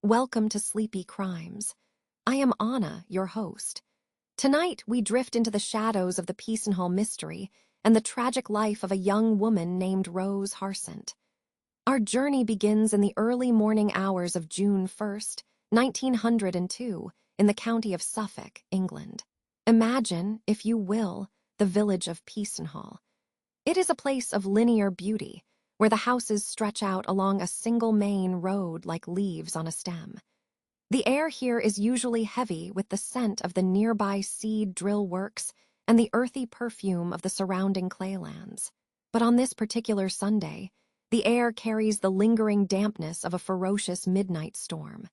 Welcome to Sleepy Crimes. I am Anna, your host. Tonight, we drift into the shadows of the Peasenhall mystery and the tragic life of a young woman named Rose Harsent. Our journey begins in the early morning hours of June 1st, 1902, in the county of Suffolk, England. Imagine, if you will, the village of Peasenhall. It is a place of linear beauty, where the houses stretch out along a single main road like leaves on a stem. The air here is usually heavy with the scent of the nearby seed drill works and the earthy perfume of the surrounding claylands. But on this particular Sunday, the air carries the lingering dampness of a ferocious midnight storm.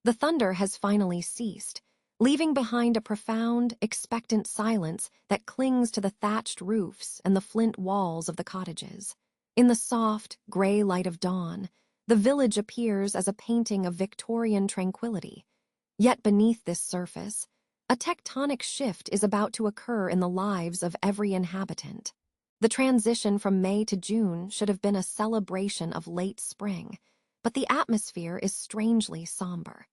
The thunder has finally ceased, leaving behind a profound, expectant silence that clings to the thatched roofs and the flint walls of the cottages. In the soft, gray light of dawn, the village appears as a painting of Victorian tranquility. Yet beneath this surface, a tectonic shift is about to occur in the lives of every inhabitant. The transition from May to June should have been a celebration of late spring, but the atmosphere is strangely somber.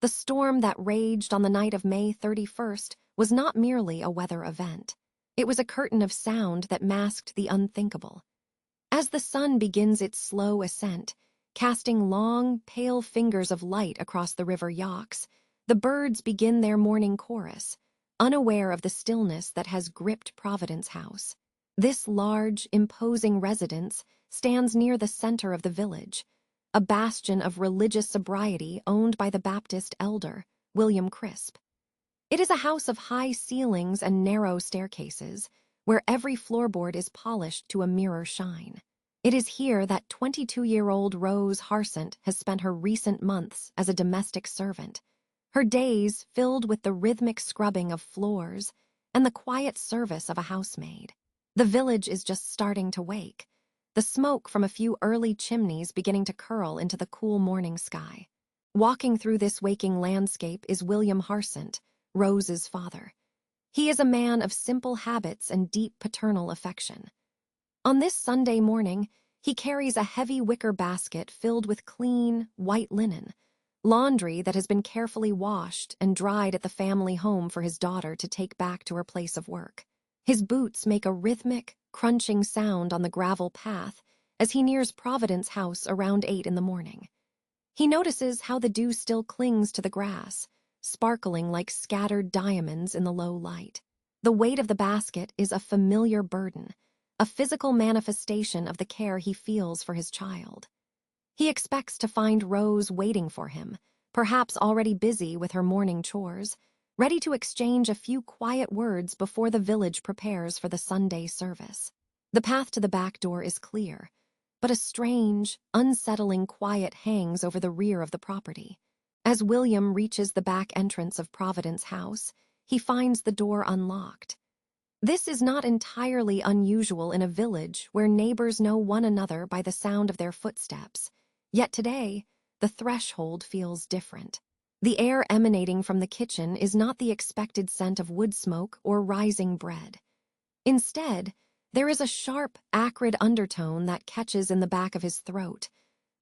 The storm that raged on the night of May 31st was not merely a weather event. It was a curtain of sound that masked the unthinkable. As the sun begins its slow ascent, casting long, pale fingers of light across the river Yaux, the birds begin their morning chorus, unaware of the stillness that has gripped Providence House. This large, imposing residence stands near the center of the village, a bastion of religious sobriety owned by the Baptist elder, William Crisp. It is a house of high ceilings and narrow staircases, where every floorboard is polished to a mirror shine. It is here that 22-year-old Rose Harsent has spent her recent months as a domestic servant, her days filled with the rhythmic scrubbing of floors and the quiet service of a housemaid. The village is just starting to wake, the smoke from a few early chimneys beginning to curl into the cool morning sky. Walking through this waking landscape is William Harsent, Rose's father. He is a man of simple habits and deep paternal affection. On this Sunday morning, he carries a heavy wicker basket filled with clean, white linen, laundry that has been carefully washed and dried at the family home for his daughter to take back to her place of work. His boots make a rhythmic, crunching sound on the gravel path as he nears Providence House around 8 in the morning. He notices how the dew still clings to the grass, sparkling like scattered diamonds in the low light. The weight of the basket is a familiar burden, a physical manifestation of the care he feels for his child. He expects to find Rose waiting for him, perhaps already busy with her morning chores, ready to exchange a few quiet words before the village prepares for the Sunday service. The path to the back door is clear, but a strange, unsettling quiet hangs over the rear of the property. As William reaches the back entrance of Providence House, he finds the door unlocked. This is not entirely unusual in a village where neighbors know one another by the sound of their footsteps, yet today, the threshold feels different. The air emanating from the kitchen is not the expected scent of wood smoke or rising bread. Instead, there is a sharp, acrid undertone that catches in the back of his throat,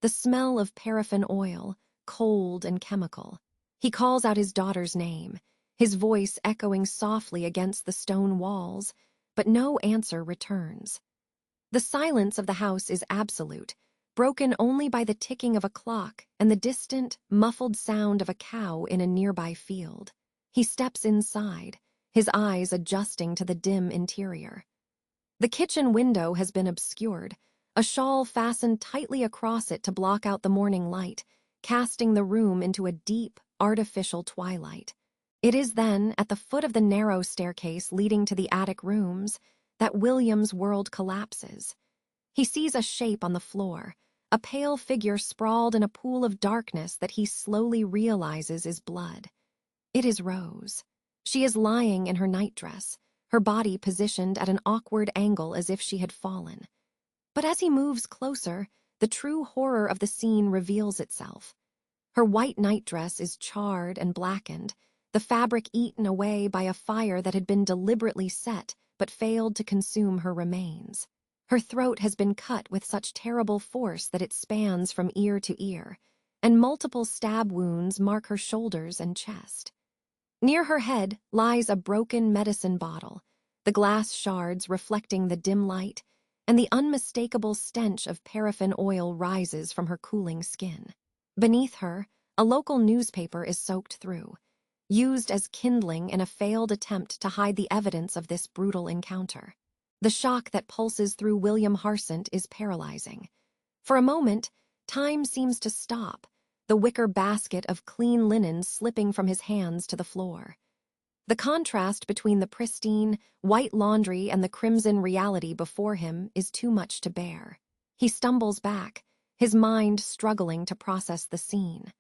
the smell of paraffin oil, cold and chemical. He calls out his daughter's name, his voice echoing softly against the stone walls, but no answer returns. The silence of the house is absolute, broken only by the ticking of a clock and the distant, muffled sound of a cow in a nearby field. He steps inside, his eyes adjusting to the dim interior. The kitchen window has been obscured, a shawl fastened tightly across it to block out the morning light, casting the room into a deep, artificial twilight. It is then, at the foot of the narrow staircase leading to the attic rooms, that William's world collapses. He sees a shape on the floor, a pale figure sprawled in a pool of darkness that he slowly realizes is blood. It is Rose. She is lying in her nightdress, her body positioned at an awkward angle as if she had fallen. But as he moves closer, the true horror of the scene reveals itself. Her white nightdress is charred and blackened, the fabric eaten away by a fire that had been deliberately set but failed to consume her remains. Her throat has been cut with such terrible force that it spans from ear to ear, and multiple stab wounds mark her shoulders and chest. Near her head lies a broken medicine bottle, the glass shards reflecting the dim light, and the unmistakable stench of paraffin oil rises from her cooling skin. Beneath her, a local newspaper is soaked through, used as kindling in a failed attempt to hide the evidence of this brutal encounter. The shock that pulses through William Harsent is paralyzing. For a moment, time seems to stop, the wicker basket of clean linen slipping from his hands to the floor. The contrast between the pristine, white laundry and the crimson reality before him is too much to bear. He stumbles back, his mind struggling to process the scene.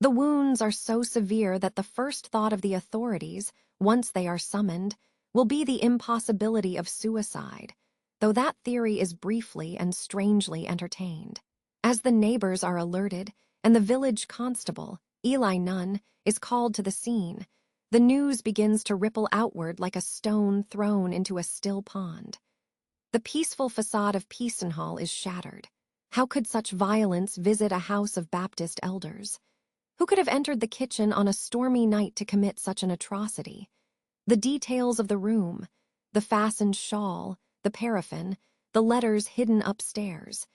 The wounds are so severe that the first thought of the authorities, once they are summoned, will be the impossibility of suicide, though that theory is briefly and strangely entertained. As the neighbors are alerted, and the village constable, Eli Nunn, is called to the scene, the news begins to ripple outward like a stone thrown into a still pond. The peaceful facade of Peasenhall is shattered. How could such violence visit a house of Baptist elders? Who could have entered the kitchen on a stormy night to commit such an atrocity? The details of the room, the fastened shawl, the paraffin, the letters hidden upstairs,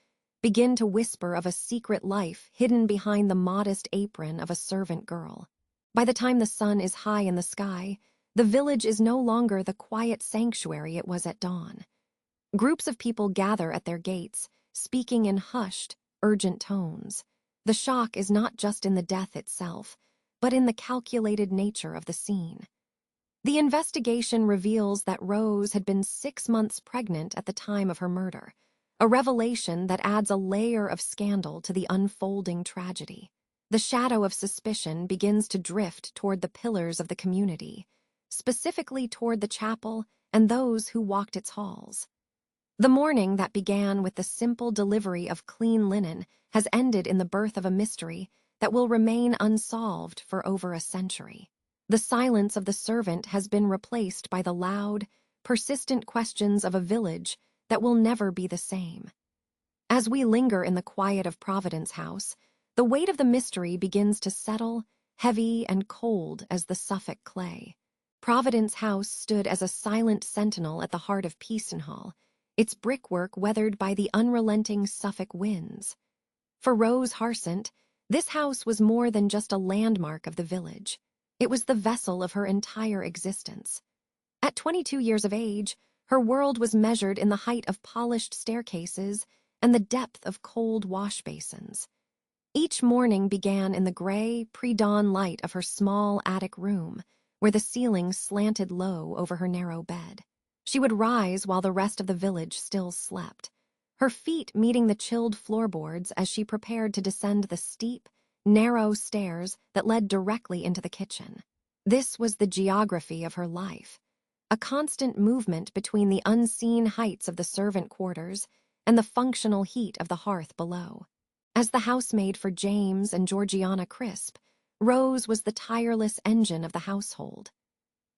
begin to whisper of a secret life hidden behind the modest apron of a servant girl. By the time the sun is high in the sky, the village is no longer the quiet sanctuary it was at dawn. Groups of people gather at their gates, speaking in hushed, urgent tones. The shock is not just in the death itself, but in the calculated nature of the scene. The investigation reveals that Rose had been 6 months pregnant at the time of her murder, a revelation that adds a layer of scandal to the unfolding tragedy. The shadow of suspicion begins to drift toward the pillars of the community, specifically toward the chapel and those who walked its halls. The morning that began with the simple delivery of clean linen has ended in the birth of a mystery that will remain unsolved for over a century. The silence of the servant has been replaced by the loud, persistent questions of a village that will never be the same. As we linger in the quiet of Providence House, the weight of the mystery begins to settle, heavy and cold as the Suffolk clay. Providence House stood as a silent sentinel at the heart of Peasenhall, its brickwork weathered by the unrelenting Suffolk winds. For Rose Harsent, this house was more than just a landmark of the village. It was the vessel of her entire existence. At 22 years of age, her world was measured in the height of polished staircases and the depth of cold wash basins. Each morning began in the gray, pre-dawn light of her small attic room, where the ceiling slanted low over her narrow bed. She would rise while the rest of the village still slept, her feet meeting the chilled floorboards as she prepared to descend the steep, narrow stairs that led directly into the kitchen. This was the geography of her life, a constant movement between the unseen heights of the servant quarters and the functional heat of the hearth below. As the housemaid for James and Georgiana Crisp, Rose was the tireless engine of the household.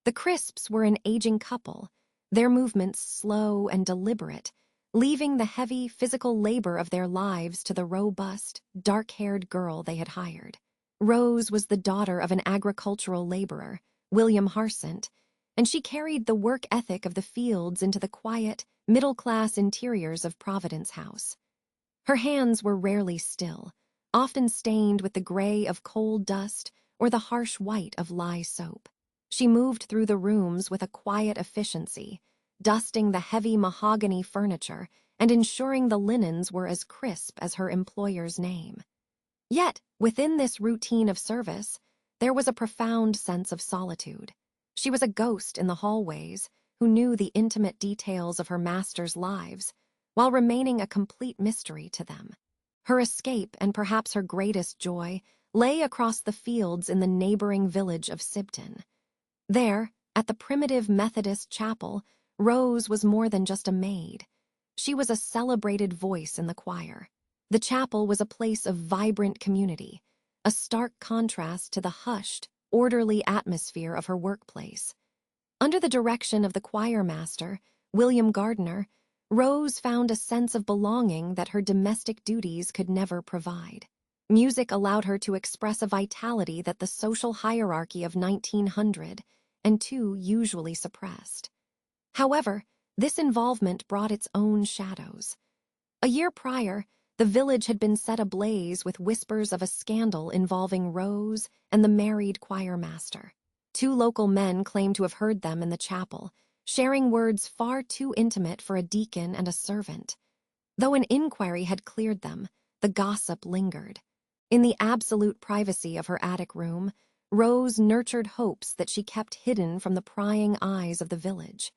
The Crisps were an aging couple, their movements slow and deliberate, leaving the heavy physical labor of their lives to the robust, dark-haired girl they had hired. Rose was the daughter of an agricultural laborer, William Harsent, and she carried the work ethic of the fields into the quiet, middle-class interiors of Providence House. Her hands were rarely still, often stained with the gray of coal dust or the harsh white of lye soap. She moved through the rooms with a quiet efficiency, dusting the heavy mahogany furniture and ensuring the linens were as crisp as her employer's name. Yet, within this routine of service, there was a profound sense of solitude. She was a ghost in the hallways who knew the intimate details of her master's lives, while remaining a complete mystery to them. Her escape, and perhaps her greatest joy, lay across the fields in the neighboring village of Sibton. There, at the primitive Methodist chapel, Rose was more than just a maid. She was a celebrated voice in the choir. The chapel was a place of vibrant community, a stark contrast to the hushed, orderly atmosphere of her workplace. Under the direction of the choir master, William Gardiner, Rose found a sense of belonging that her domestic duties could never provide. Music allowed her to express a vitality that the social hierarchy of 1902 usually suppressed. However, this involvement brought its own shadows. A year prior, the village had been set ablaze with whispers of a scandal involving Rose and the married choirmaster. Two local men claimed to have heard them in the chapel, sharing words far too intimate for a deacon and a servant. Though an inquiry had cleared them, the gossip lingered. In the absolute privacy of her attic room, Rose nurtured hopes that she kept hidden from the prying eyes of the village.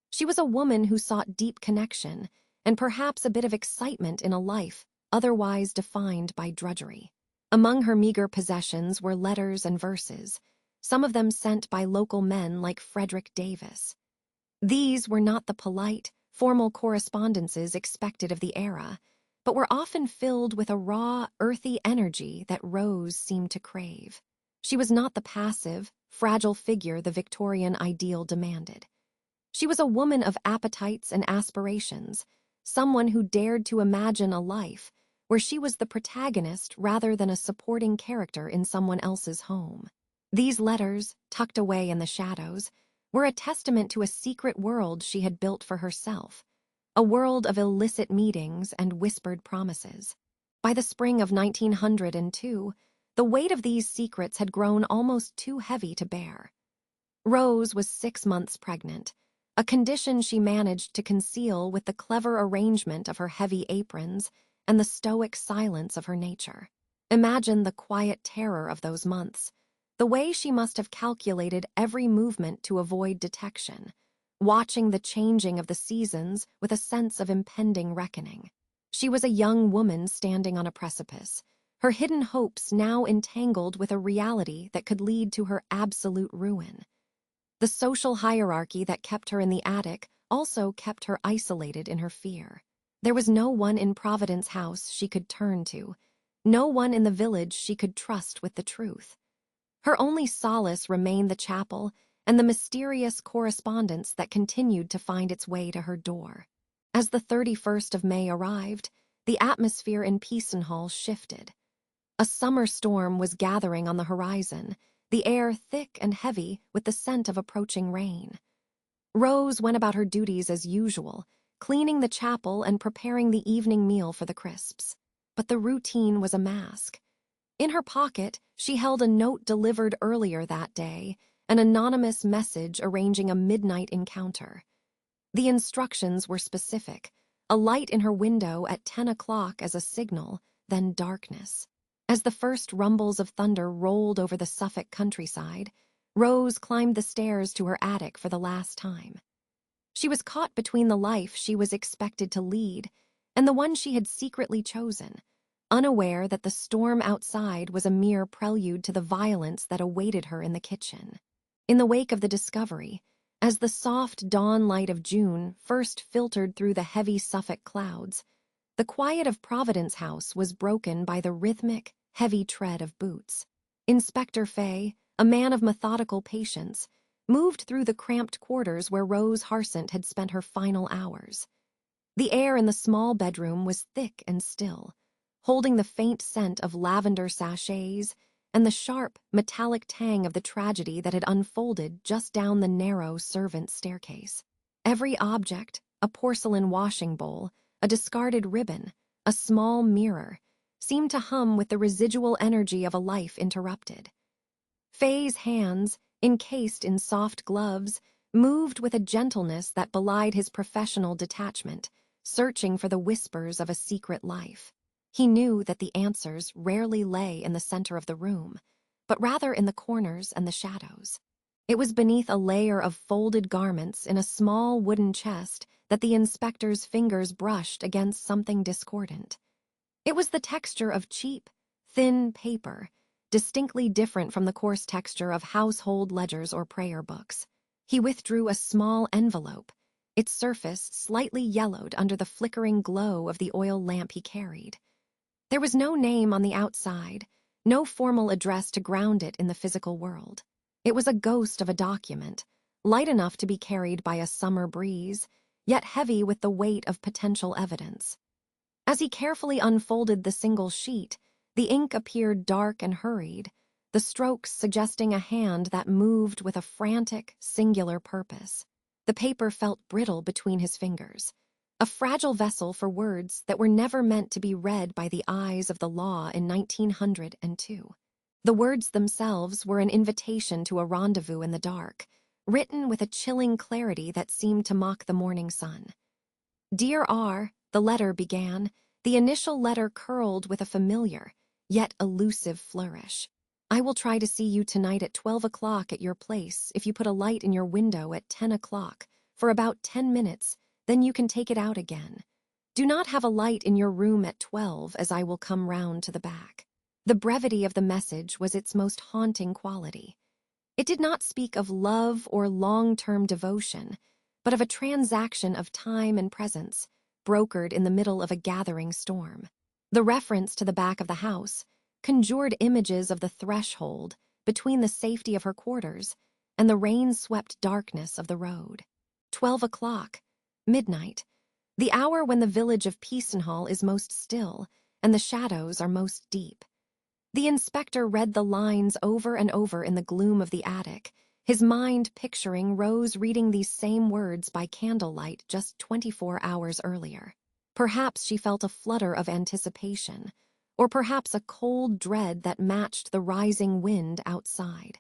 She was a woman who sought deep connection and perhaps a bit of excitement in a life otherwise defined by drudgery. Among her meager possessions were letters and verses, some of them sent by local men like Frederick Davis. These were not the polite, formal correspondences expected of the era, but were often filled with a raw, earthy energy that Rose seemed to crave. She was not the passive, fragile figure the Victorian ideal demanded. She was a woman of appetites and aspirations, someone who dared to imagine a life where she was the protagonist rather than a supporting character in someone else's home. These letters, tucked away in the shadows, were a testament to a secret world she had built for herself, a world of illicit meetings and whispered promises. By the spring of 1902, the weight of these secrets had grown almost too heavy to bear. Rose was 6 months pregnant, a condition she managed to conceal with the clever arrangement of her heavy aprons and the stoic silence of her nature. Imagine the quiet terror of those months, the way she must have calculated every movement to avoid detection, watching the changing of the seasons with a sense of impending reckoning. She was a young woman standing on a precipice, her hidden hopes now entangled with a reality that could lead to her absolute ruin. The social hierarchy that kept her in the attic also kept her isolated in her fear. There was no one in Providence House she could turn to, no one in the village she could trust with the truth. Her only solace remained the chapel and the mysterious correspondence that continued to find its way to her door. As the 31st of May arrived, the atmosphere in Peasenhall shifted. A summer storm was gathering on the horizon, the air thick and heavy with the scent of approaching rain. Rose went about her duties as usual, cleaning the chapel and preparing the evening meal for the Crisps. But the routine was a mask. In her pocket, she held a note delivered earlier that day, an anonymous message arranging a midnight encounter. The instructions were specific: a light in her window at 10 o'clock as a signal, then darkness. As the first rumbles of thunder rolled over the Suffolk countryside, Rose climbed the stairs to her attic for the last time. She was caught between the life she was expected to lead and the one she had secretly chosen, unaware that the storm outside was a mere prelude to the violence that awaited her in the kitchen. In the wake of the discovery, as the soft dawn light of June first filtered through the heavy Suffolk clouds, the quiet of Providence House was broken by the rhythmic, heavy tread of boots. Inspector Fay, a man of methodical patience, moved through the cramped quarters where Rose Harsent had spent her final hours. The air in the small bedroom was thick and still, holding the faint scent of lavender sachets and the sharp, metallic tang of the tragedy that had unfolded just down the narrow servants' staircase. Every object, a porcelain washing bowl, a discarded ribbon, a small mirror, seemed to hum with the residual energy of a life interrupted. Fay's hands, encased in soft gloves, moved with a gentleness that belied his professional detachment, searching for the whispers of a secret life. He knew that the answers rarely lay in the center of the room, but rather in the corners and the shadows. It was beneath a layer of folded garments in a small wooden chest that the inspector's fingers brushed against something discordant. It was the texture of cheap, thin paper, distinctly different from the coarse texture of household ledgers or prayer books. He withdrew a small envelope, its surface slightly yellowed under the flickering glow of the oil lamp he carried. There was no name on the outside, no formal address to ground it in the physical world. It was a ghost of a document, light enough to be carried by a summer breeze, yet heavy with the weight of potential evidence. As he carefully unfolded the single sheet, The ink appeared dark and hurried, the strokes suggesting a hand that moved with a frantic, singular purpose. The paper felt brittle between his fingers, a fragile vessel for words that were never meant to be read by the eyes of the law in 1902. The words themselves were an invitation to a rendezvous in the dark, written with a chilling clarity that seemed to mock the morning sun. "Dear R," the letter began, the initial letter curled with a familiar, yet elusive flourish. "I will try to see you tonight at 12 o'clock at your place if you put a light in your window at 10 o'clock, for about 10 minutes, then you can take it out again. Do not have a light in your room at 12, as I will come round to the back." The brevity of the message was its most haunting quality. It did not speak of love or long-term devotion, but of a transaction of time and presence, brokered in the middle of a gathering storm. The reference to the back of the house conjured images of the threshold between the safety of her quarters and the rain-swept darkness of the road. 12 o'clock, midnight, the hour when the village of Peasenhall is most still and the shadows are most deep. The inspector read the lines over and over in the gloom of the attic, his mind picturing Rose reading these same words by candlelight just 24 hours earlier. Perhaps she felt a flutter of anticipation, or perhaps a cold dread that matched the rising wind outside.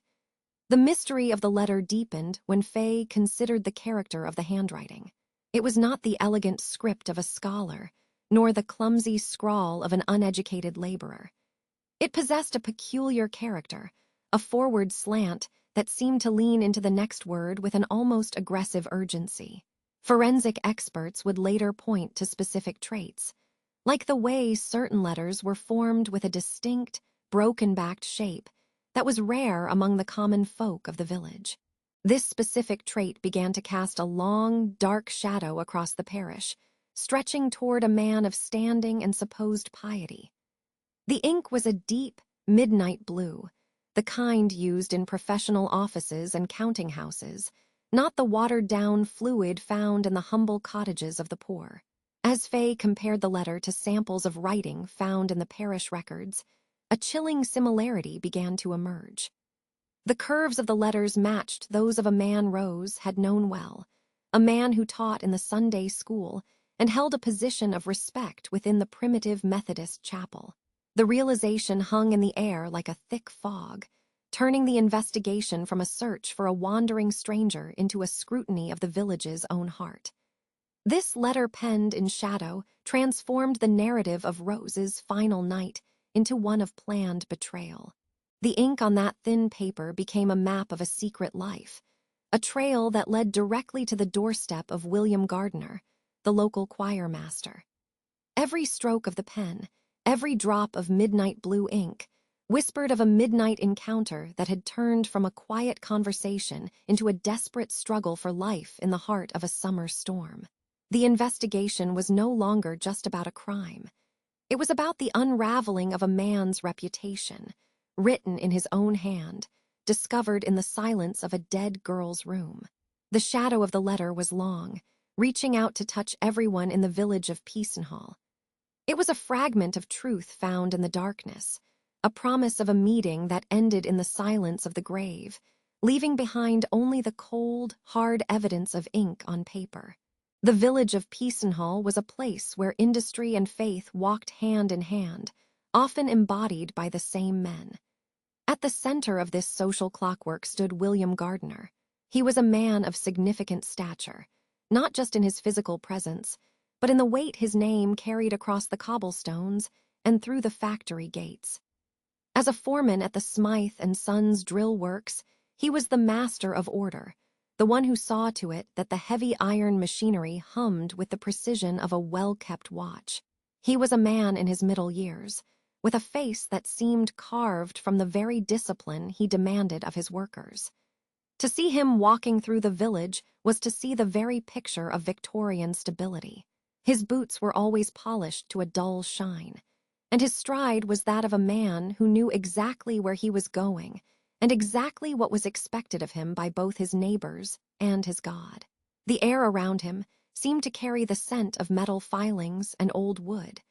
The mystery of the letter deepened when Faye considered the character of the handwriting. It was not the elegant script of a scholar, nor the clumsy scrawl of an uneducated laborer. It possessed a peculiar character, a forward slant that seemed to lean into the next word with an almost aggressive urgency. Forensic experts would later point to specific traits, like the way certain letters were formed with a distinct, broken-backed shape that was rare among the common folk of the village. This specific trait began to cast a long, dark shadow across the parish, stretching toward a man of standing and supposed piety. The ink was a deep, midnight blue, the kind used in professional offices and counting houses, not the watered-down fluid found in the humble cottages of the poor. As Faye compared the letter to samples of writing found in the parish records, a chilling similarity began to emerge. The curves of the letters matched those of a man Rose had known well, a man who taught in the Sunday school and held a position of respect within the primitive Methodist chapel. The realization hung in the air like a thick fog, turning the investigation from a search for a wandering stranger into a scrutiny of the village's own heart. This letter penned in shadow transformed the narrative of Rose's final night into one of planned betrayal. The ink on that thin paper became a map of a secret life, a trail that led directly to the doorstep of William Gardiner, the local choir master. Every stroke of the pen, every drop of midnight blue ink, whispered of a midnight encounter that had turned from a quiet conversation into a desperate struggle for life in the heart of a summer storm. The investigation was no longer just about a crime. It was about the unraveling of a man's reputation, written in his own hand, discovered in the silence of a dead girl's room. The shadow of the letter was long, reaching out to touch everyone in the village of Peasenhall. It was a fragment of truth found in the darkness, a promise of a meeting that ended in the silence of the grave, leaving behind only the cold, hard evidence of ink on paper. The village of Peasenhall was a place where industry and faith walked hand in hand, often embodied by the same men. At the center of this social clockwork stood William Gardiner. He was a man of significant stature, not just in his physical presence, but in the weight his name carried across the cobblestones and through the factory gates. As a foreman at the Smythe and Sons drill works, he was the master of order, the one who saw to it that the heavy iron machinery hummed with the precision of a well-kept watch. He was a man in his middle years, with a face that seemed carved from the very discipline he demanded of his workers. To see him walking through the village was to see the very picture of Victorian stability. His boots were always polished to a dull shine, and his stride was that of a man who knew exactly where he was going and exactly what was expected of him by both his neighbors and his God. The air around him seemed to carry the scent of metal filings and old wood.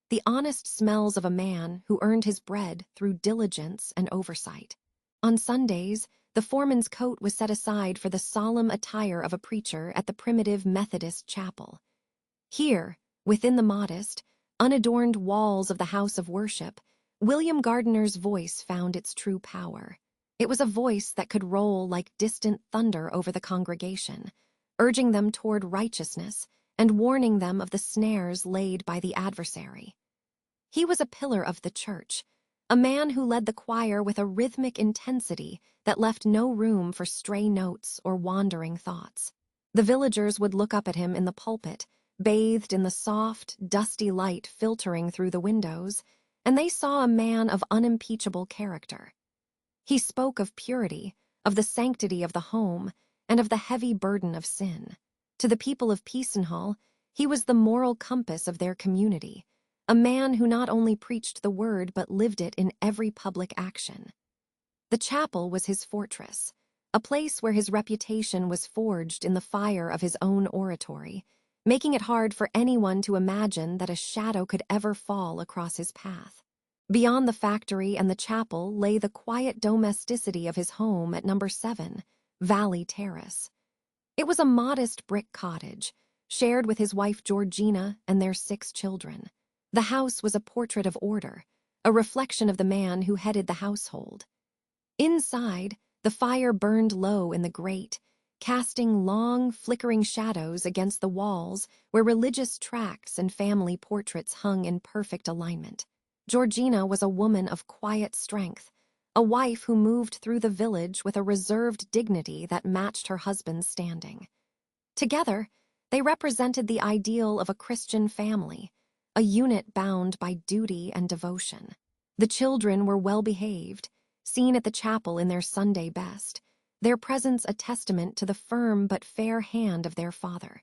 the honest smells of a man who earned his bread through diligence and oversight. On Sundays, the foreman's coat was set aside for the solemn attire of a preacher at the primitive Methodist chapel. Here, within the modest, unadorned walls of the house of worship, William Gardiner's voice found its true power. It was a voice that could roll like distant thunder over the congregation, urging them toward righteousness and warning them of the snares laid by the adversary. He was a pillar of the church, a man who led the choir with a rhythmic intensity that left no room for stray notes or wandering thoughts. The villagers would look up at him in the pulpit, bathed in the soft, dusty light filtering through the windows, and they saw a man of unimpeachable character. He spoke of purity, of the sanctity of the home, and of the heavy burden of sin. To the people of Peasenhall, he was the moral compass of their community, a man who not only preached the word but lived it in every public action. The chapel was his fortress, a place where his reputation was forged in the fire of his own oratory, making it hard for anyone to imagine that a shadow could ever fall across his path. Beyond the factory and the chapel lay the quiet domesticity of his home at number 7, Valley Terrace. It was a modest brick cottage, shared with his wife Georgina and their 6 children. The house was a portrait of order, a reflection of the man who headed the household. Inside, the fire burned low in the grate, casting long, flickering shadows against the walls where religious tracts and family portraits hung in perfect alignment. Georgina was a woman of quiet strength, a wife who moved through the village with a reserved dignity that matched her husband's standing. Together, they represented the ideal of a Christian family, a unit bound by duty and devotion. The children were well-behaved, seen at the chapel in their Sunday best, their presence a testament to the firm but fair hand of their father.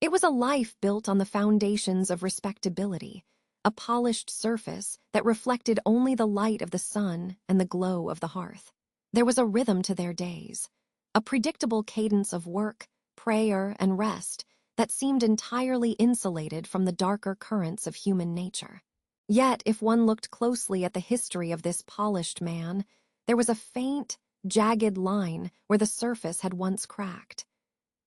It was a life built on the foundations of respectability, a polished surface that reflected only the light of the sun and the glow of the hearth. There was a rhythm to their days, a predictable cadence of work, prayer, and rest that seemed entirely insulated from the darker currents of human nature. Yet, if one looked closely at the history of this polished man, there was a faint, jagged line where the surface had once cracked.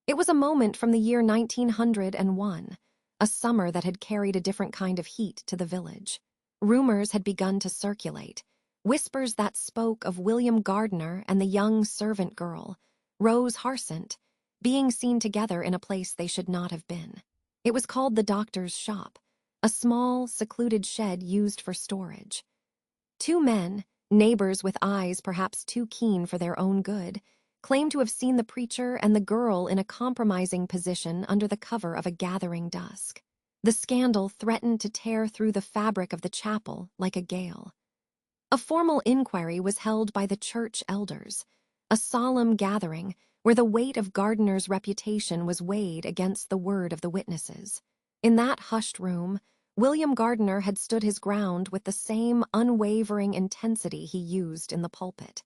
It was a moment from the year 1901, a summer that had carried a different kind of heat to the village. Rumors had begun to circulate, whispers that spoke of William Gardiner and the young servant girl, Rose Harsent, being seen together in a place they should not have been. It was called the doctor's shop, a small, secluded shed used for storage. 2 men, neighbors with eyes perhaps too keen for their own good, claimed to have seen the preacher and the girl in a compromising position under the cover of a gathering dusk. The scandal threatened to tear through the fabric of the chapel like a gale. A formal inquiry was held by the church elders, a solemn gathering where the weight of Gardiner's reputation was weighed against the word of the witnesses. In that hushed room, William Gardiner had stood his ground with the same unwavering intensity he used in the pulpit.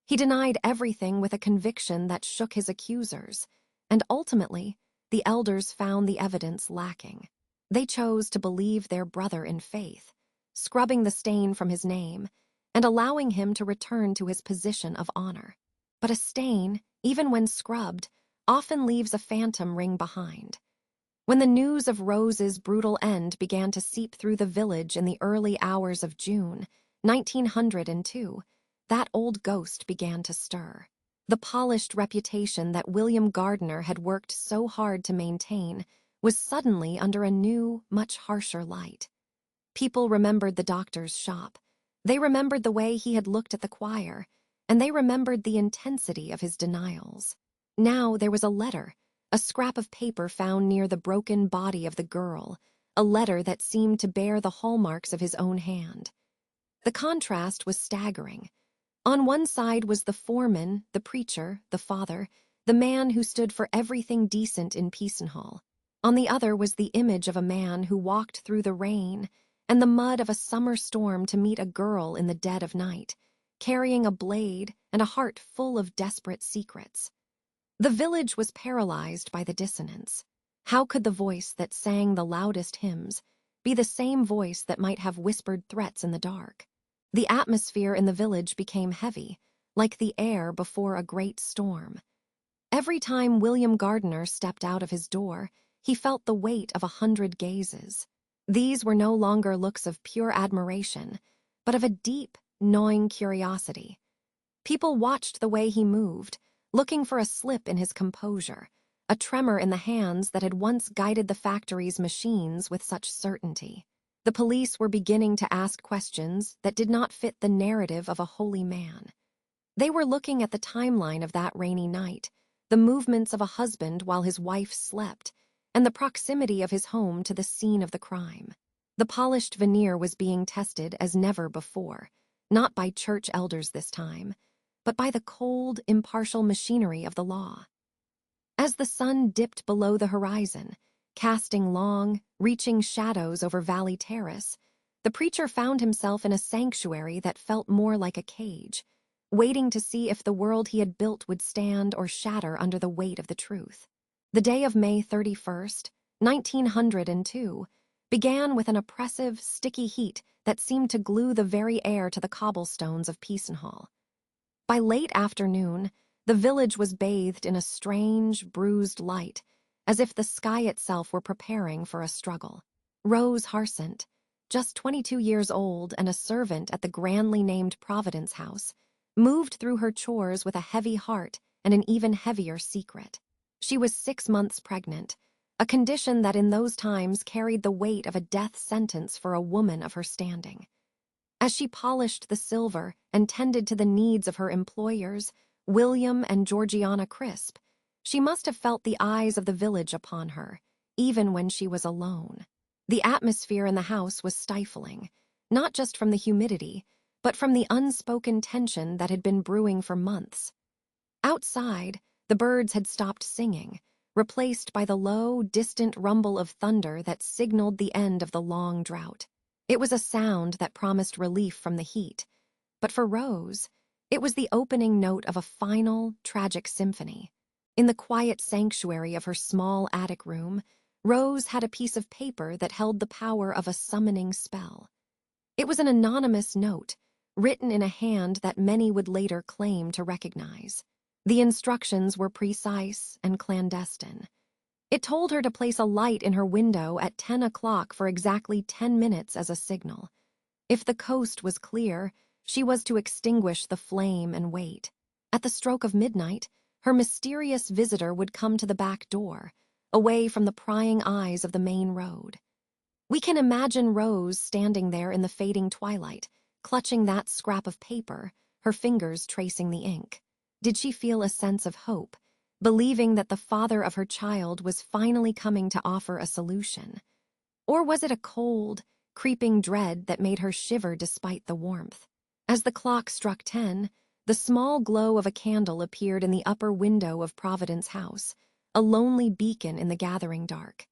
He denied everything with a conviction that shook his accusers, and ultimately, the elders found the evidence lacking. They chose to believe their brother in faith, scrubbing the stain from his name, and allowing him to return to his position of honor. But a stain, even when scrubbed, often leaves a phantom ring behind. When the news of Rose's brutal end began to seep through the village in the early hours of June, 1902, that old ghost began to stir. The polished reputation that William Gardiner had worked so hard to maintain was suddenly under a new, much harsher light. People remembered the doctor's shop. They remembered the way he had looked at the choir, and they remembered the intensity of his denials. Now there was a letter, a scrap of paper found near the broken body of the girl, a letter that seemed to bear the hallmarks of his own hand. The contrast was staggering. On one side was the foreman, the preacher, the father, the man who stood for everything decent in Peasenhall. On the other was the image of a man who walked through the rain and the mud of a summer storm to meet a girl in the dead of night, carrying a blade and a heart full of desperate secrets. The village was paralyzed by the dissonance. How could the voice that sang the loudest hymns be the same voice that might have whispered threats in the dark. The atmosphere in the village became heavy, like the air before a great storm. Every time William Gardiner stepped out of his door, he felt the weight of 100 gazes. These were no longer looks of pure admiration, but of a deep, gnawing curiosity. People watched the way he moved, looking for a slip in his composure, a tremor in the hands that had once guided the factory's machines with such certainty. The police were beginning to ask questions that did not fit the narrative of a holy man. They were looking at the timeline of that rainy night, the movements of a husband while his wife slept, and the proximity of his home to the scene of the crime. The polished veneer was being tested as never before, not by church elders this time, but by the cold, impartial machinery of the law. As the sun dipped below the horizon, casting long, reaching shadows over Valley Terrace, the preacher found himself in a sanctuary that felt more like a cage, waiting to see if the world he had built would stand or shatter under the weight of the truth. The day of May 31st, 1902, began with an oppressive, sticky heat that seemed to glue the very air to the cobblestones of Peasenhall. By late afternoon, the village was bathed in a strange, bruised light, as if the sky itself were preparing for a struggle. Rose Harsent, just 22 years old and a servant at the grandly named Providence House, moved through her chores with a heavy heart and an even heavier secret. She was 6 months pregnant, a condition that in those times carried the weight of a death sentence for a woman of her standing. As she polished the silver and tended to the needs of her employers, William and Georgiana Crisp, she must have felt the eyes of the village upon her, even when she was alone. The atmosphere in the house was stifling, not just from the humidity, but from the unspoken tension that had been brewing for months. Outside, the birds had stopped singing, replaced by the low, distant rumble of thunder that signaled the end of the long drought. It was a sound that promised relief from the heat, but for Rose, it was the opening note of a final, tragic symphony. In the quiet sanctuary of her small attic room, Rose had a piece of paper that held the power of a summoning spell. It was an anonymous note, written in a hand that many would later claim to recognize. The instructions were precise and clandestine. It told her to place a light in her window at 10 o'clock for exactly 10 minutes as a signal. If the coast was clear, she was to extinguish the flame and wait. At the stroke of midnight, her mysterious visitor would come to the back door, away from the prying eyes of the main road. We can imagine Rose standing there in the fading twilight, clutching that scrap of paper, her fingers tracing the ink. Did she feel a sense of hope, believing that the father of her child was finally coming to offer a solution? Or was it a cold, creeping dread that made her shiver despite the warmth? As the clock struck 10, the small glow of a candle appeared in the upper window of Providence House, a lonely beacon in the gathering dark.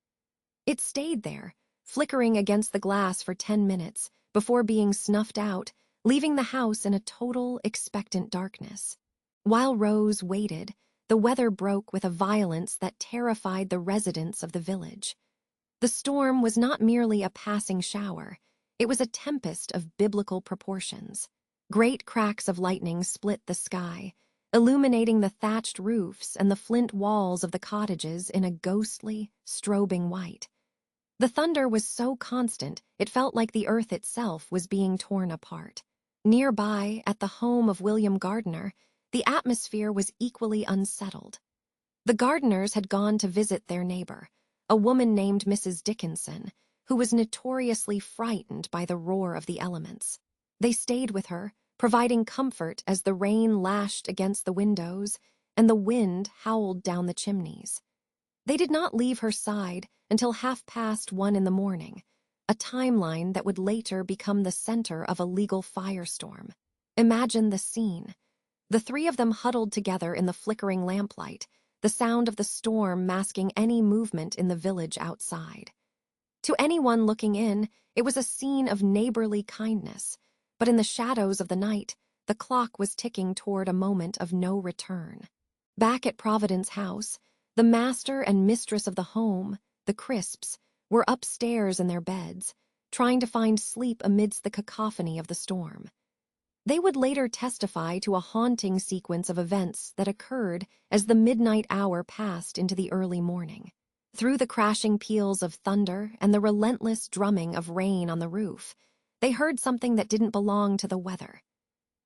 It stayed there, flickering against the glass for 10 minutes, before being snuffed out, leaving the house in a total, expectant darkness. While Rose waited, the weather broke with a violence that terrified the residents of the village. The storm was not merely a passing shower, it was a tempest of biblical proportions. Great cracks of lightning split the sky, illuminating the thatched roofs and the flint walls of the cottages in a ghostly, strobing white. The thunder was so constant, it felt like the earth itself was being torn apart. Nearby, at the home of William Gardiner, the atmosphere was equally unsettled. The Gardiners had gone to visit their neighbor, a woman named Mrs. Dickinson, who was notoriously frightened by the roar of the elements. They stayed with her, providing comfort as the rain lashed against the windows and the wind howled down the chimneys. They did not leave her side until 1:30 in the morning, a timeline that would later become the center of a legal firestorm. Imagine the scene. The three of them huddled together in the flickering lamplight, the sound of the storm masking any movement in the village outside. To anyone looking in, it was a scene of neighborly kindness, but in the shadows of the night, the clock was ticking toward a moment of no return. Back at Providence House, the master and mistress of the home, the Crisps, were upstairs in their beds, trying to find sleep amidst the cacophony of the storm. They would later testify to a haunting sequence of events that occurred as the midnight hour passed into the early morning. Through the crashing peals of thunder and the relentless drumming of rain on the roof, they heard something that didn't belong to the weather.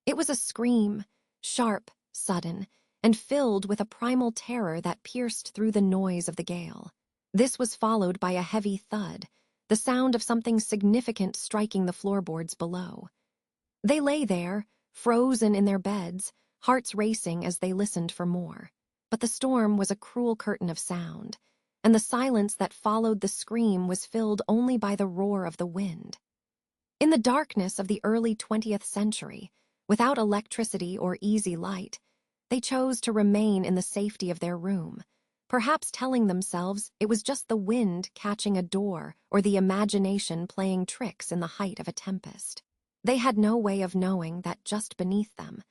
It was a scream, sharp, sudden, and filled with a primal terror that pierced through the noise of the gale. This was followed by a heavy thud, the sound of something significant striking the floorboards below. They lay there, frozen in their beds, hearts racing as they listened for more. But the storm was a cruel curtain of sound, and the silence that followed the scream was filled only by the roar of the wind. In the darkness of the early 20th century, without electricity or easy light, they chose to remain in the safety of their room, perhaps telling themselves it was just the wind catching a door or the imagination playing tricks in the height of a tempest. They had no way of knowing that just beneath them,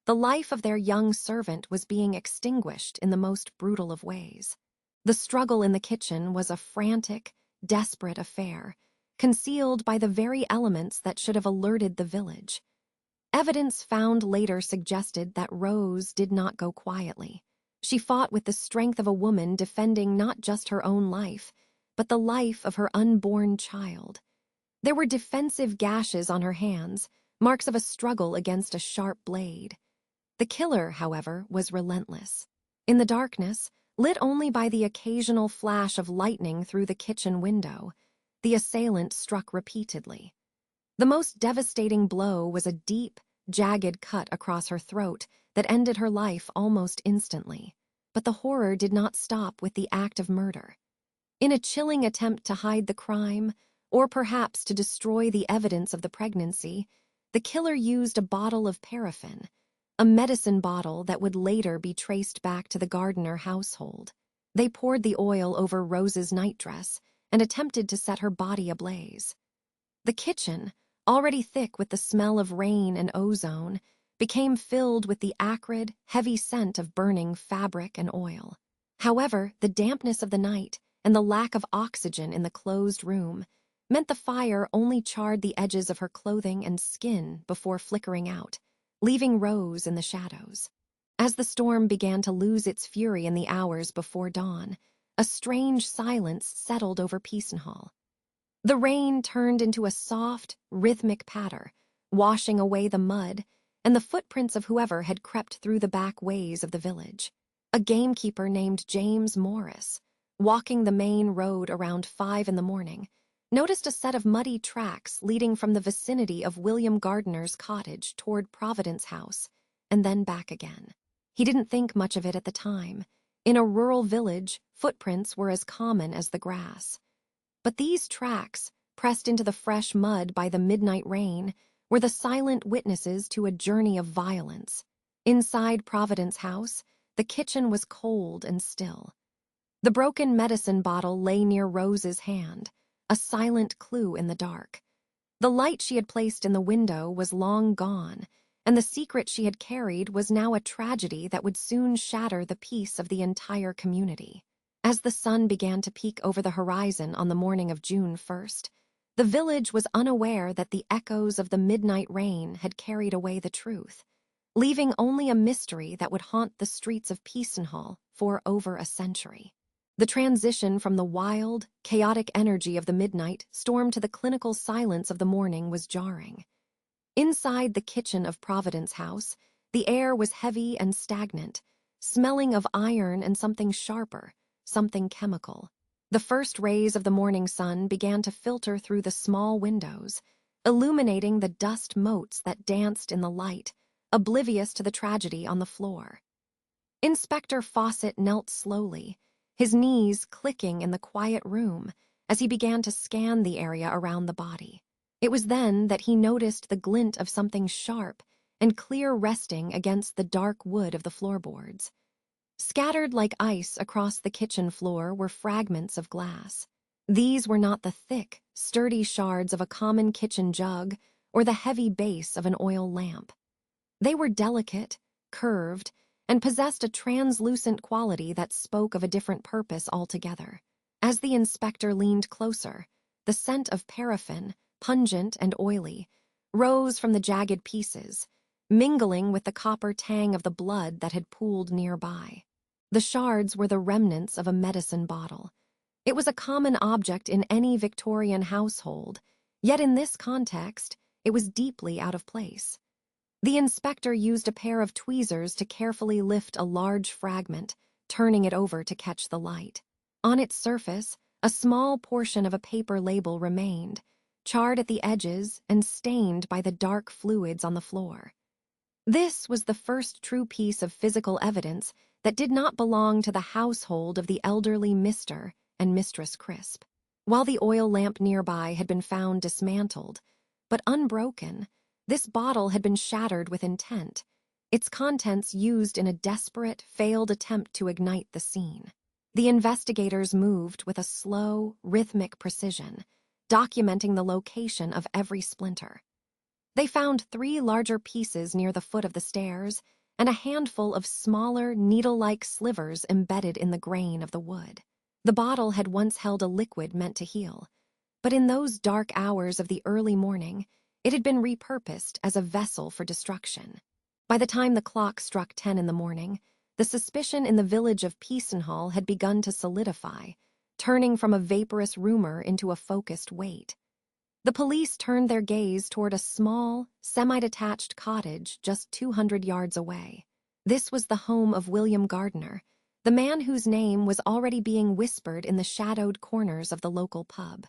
the life of their young servant was being extinguished in the most brutal of ways. The struggle in the kitchen was a frantic, desperate affair, concealed by the very elements that should have alerted the village. Evidence found later suggested that Rose did not go quietly. She fought with the strength of a woman defending not just her own life, but the life of her unborn child. There were defensive gashes on her hands, marks of a struggle against a sharp blade. The killer, however, was relentless. In the darkness, lit only by the occasional flash of lightning through the kitchen window, the assailant struck repeatedly. The most devastating blow was a deep, jagged cut across her throat that ended her life almost instantly. But the horror did not stop with the act of murder. In a chilling attempt to hide the crime, or perhaps to destroy the evidence of the pregnancy, the killer used a bottle of paraffin, a medicine bottle that would later be traced back to the Gardiner household. They poured the oil over Rose's nightdress and attempted to set her body ablaze. The kitchen, already thick with the smell of rain and ozone, became filled with the acrid, heavy scent of burning fabric and oil. However, the dampness of the night and the lack of oxygen in the closed room meant the fire only charred the edges of her clothing and skin before flickering out, leaving Rose in the shadows. As the storm began to lose its fury in the hours before dawn, a strange silence settled over Peasenhall. The rain turned into a soft, rhythmic patter, washing away the mud and the footprints of whoever had crept through the back ways of the village. A gamekeeper named James Morris, walking the main road around 5 in the morning, noticed a set of muddy tracks leading from the vicinity of William Gardiner's cottage toward Providence House, and then back again. He didn't think much of it at the time. In a rural village, footprints were as common as the grass. But these tracks, pressed into the fresh mud by the midnight rain, were the silent witnesses to a journey of violence. Inside Providence House, the kitchen was cold and still. The broken medicine bottle lay near Rose's hand, a silent clue in the dark. The light she had placed in the window was long gone, and the secret she had carried was now a tragedy that would soon shatter the peace of the entire community. As the sun began to peek over the horizon on the morning of June 1st, the village was unaware that the echoes of the midnight rain had carried away the truth, leaving only a mystery that would haunt the streets of Peasenhall for over a century. The transition from the wild, chaotic energy of the midnight storm to the clinical silence of the morning was jarring. Inside the kitchen of Providence House, the air was heavy and stagnant, smelling of iron and something sharper, something chemical. The first rays of the morning sun began to filter through the small windows, illuminating the dust motes that danced in the light, oblivious to the tragedy on the floor. Inspector Fawcett knelt slowly, his knees clicking in the quiet room as he began to scan the area around the body. It was then that he noticed the glint of something sharp and clear resting against the dark wood of the floorboards. Scattered like ice across the kitchen floor were fragments of glass. These were not the thick, sturdy shards of a common kitchen jug or the heavy base of an oil lamp. They were delicate, curved, and possessed a translucent quality that spoke of a different purpose altogether. As the inspector leaned closer, the scent of paraffin, pungent and oily, rose from the jagged pieces, mingling with the copper tang of the blood that had pooled nearby. The shards were the remnants of a medicine bottle. It was a common object in any Victorian household, yet in this context, it was deeply out of place. The inspector used a pair of tweezers to carefully lift a large fragment, turning it over to catch the light. On its surface, a small portion of a paper label remained, charred at the edges and stained by the dark fluids on the floor. This was the first true piece of physical evidence that did not belong to the household of the elderly Mr. and Mistress Crisp. While the oil lamp nearby had been found dismantled, but unbroken, this bottle had been shattered with intent, its contents used in a desperate, failed attempt to ignite the scene. The investigators moved with a slow, rhythmic precision, documenting the location of every splinter. They found 3 larger pieces near the foot of the stairs and a handful of smaller, needle-like slivers embedded in the grain of the wood. The bottle had once held a liquid meant to heal, but in those dark hours of the early morning, it had been repurposed as a vessel for destruction. By the time the clock struck 10 in the morning, the suspicion in the village of Peasenhall had begun to solidify, turning from a vaporous rumor into a focused weight. The police turned their gaze toward a small, semi-detached cottage just 200 yards away. This was the home of William Gardiner, the man whose name was already being whispered in the shadowed corners of the local pub.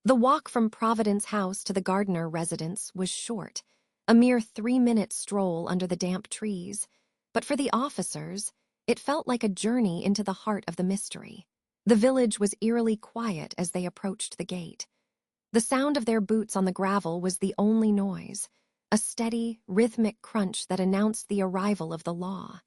The walk from Providence House to the Gardiner residence was short, a mere 3-minute stroll under the damp trees, but for the officers, it felt like a journey into the heart of the mystery. The village was eerily quiet as they approached the gate. The sound of their boots on the gravel was the only noise, a steady, rhythmic crunch that announced the arrival of the law.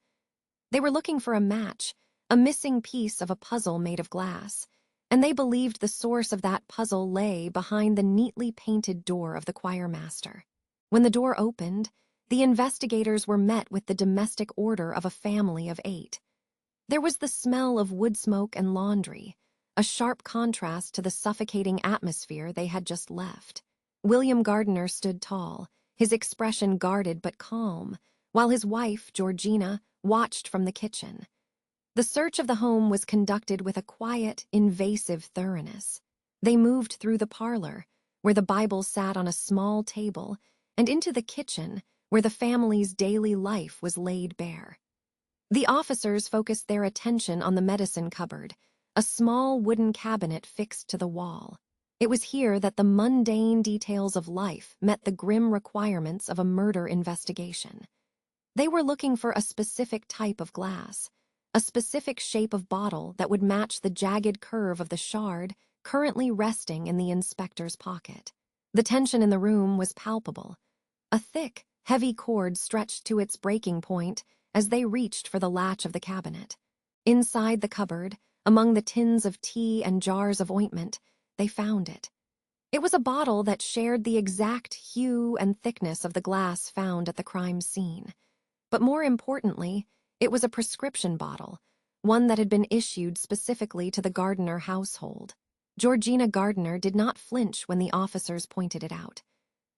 They were looking for a match, a missing piece of a puzzle made of glass, and they believed the source of that puzzle lay behind the neatly painted door of the choirmaster. When the door opened, the investigators were met with the domestic order of a family of 8. There was the smell of wood smoke and laundry, a sharp contrast to the suffocating atmosphere they had just left. William Gardiner stood tall, his expression guarded but calm, while his wife, Georgina, watched from the kitchen. The search of the home was conducted with a quiet, invasive thoroughness. They moved through the parlor, where the Bible sat on a small table, and into the kitchen, where the family's daily life was laid bare. The officers focused their attention on the medicine cupboard, a small wooden cabinet fixed to the wall. It was here that the mundane details of life met the grim requirements of a murder investigation. They were looking for a specific type of glass, a specific shape of bottle that would match the jagged curve of the shard currently resting in the inspector's pocket. The tension in the room was palpable. A thick, heavy cord stretched to its breaking point as they reached for the latch of the cabinet. Inside the cupboard, among the tins of tea and jars of ointment, they found it. It was a bottle that shared the exact hue and thickness of the glass found at the crime scene. But more importantly, it was a prescription bottle, one that had been issued specifically to the Gardiner household. Georgina Gardiner did not flinch when the officers pointed it out.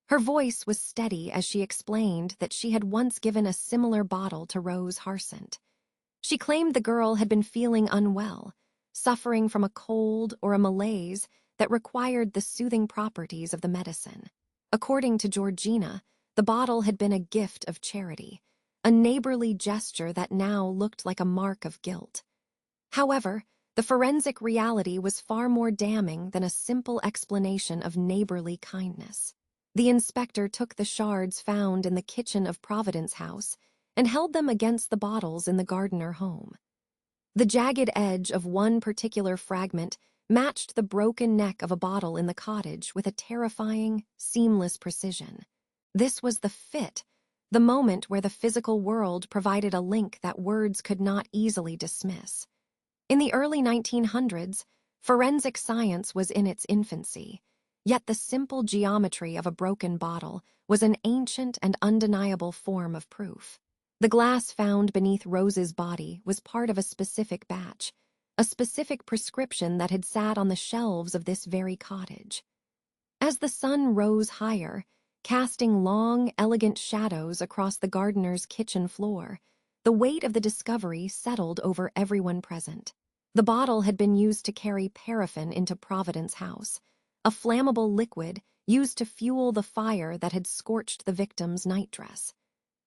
Her voice was steady as she explained that she had once given a similar bottle to Rose Harsent. She claimed the girl had been feeling unwell, suffering from a cold or a malaise that required the soothing properties of the medicine. According to Georgina, the bottle had been a gift of charity, a neighborly gesture that now looked like a mark of guilt. However, the forensic reality was far more damning than a simple explanation of neighborly kindness. The inspector took the shards found in the kitchen of Providence House and held them against the bottles in the Gardiner home. The jagged edge of one particular fragment matched the broken neck of a bottle in the cottage with a terrifying, seamless precision. This was the fit, the moment where the physical world provided a link that words could not easily dismiss. In the early 1900s, forensic science was in its infancy, yet the simple geometry of a broken bottle was an ancient and undeniable form of proof. The glass found beneath Rose's body was part of a specific batch, a specific prescription that had sat on the shelves of this very cottage. As the sun rose higher, casting long, elegant shadows across the gardener's kitchen floor, the weight of the discovery settled over everyone present. The bottle had been used to carry paraffin into Providence House, a flammable liquid used to fuel the fire that had scorched the victim's nightdress.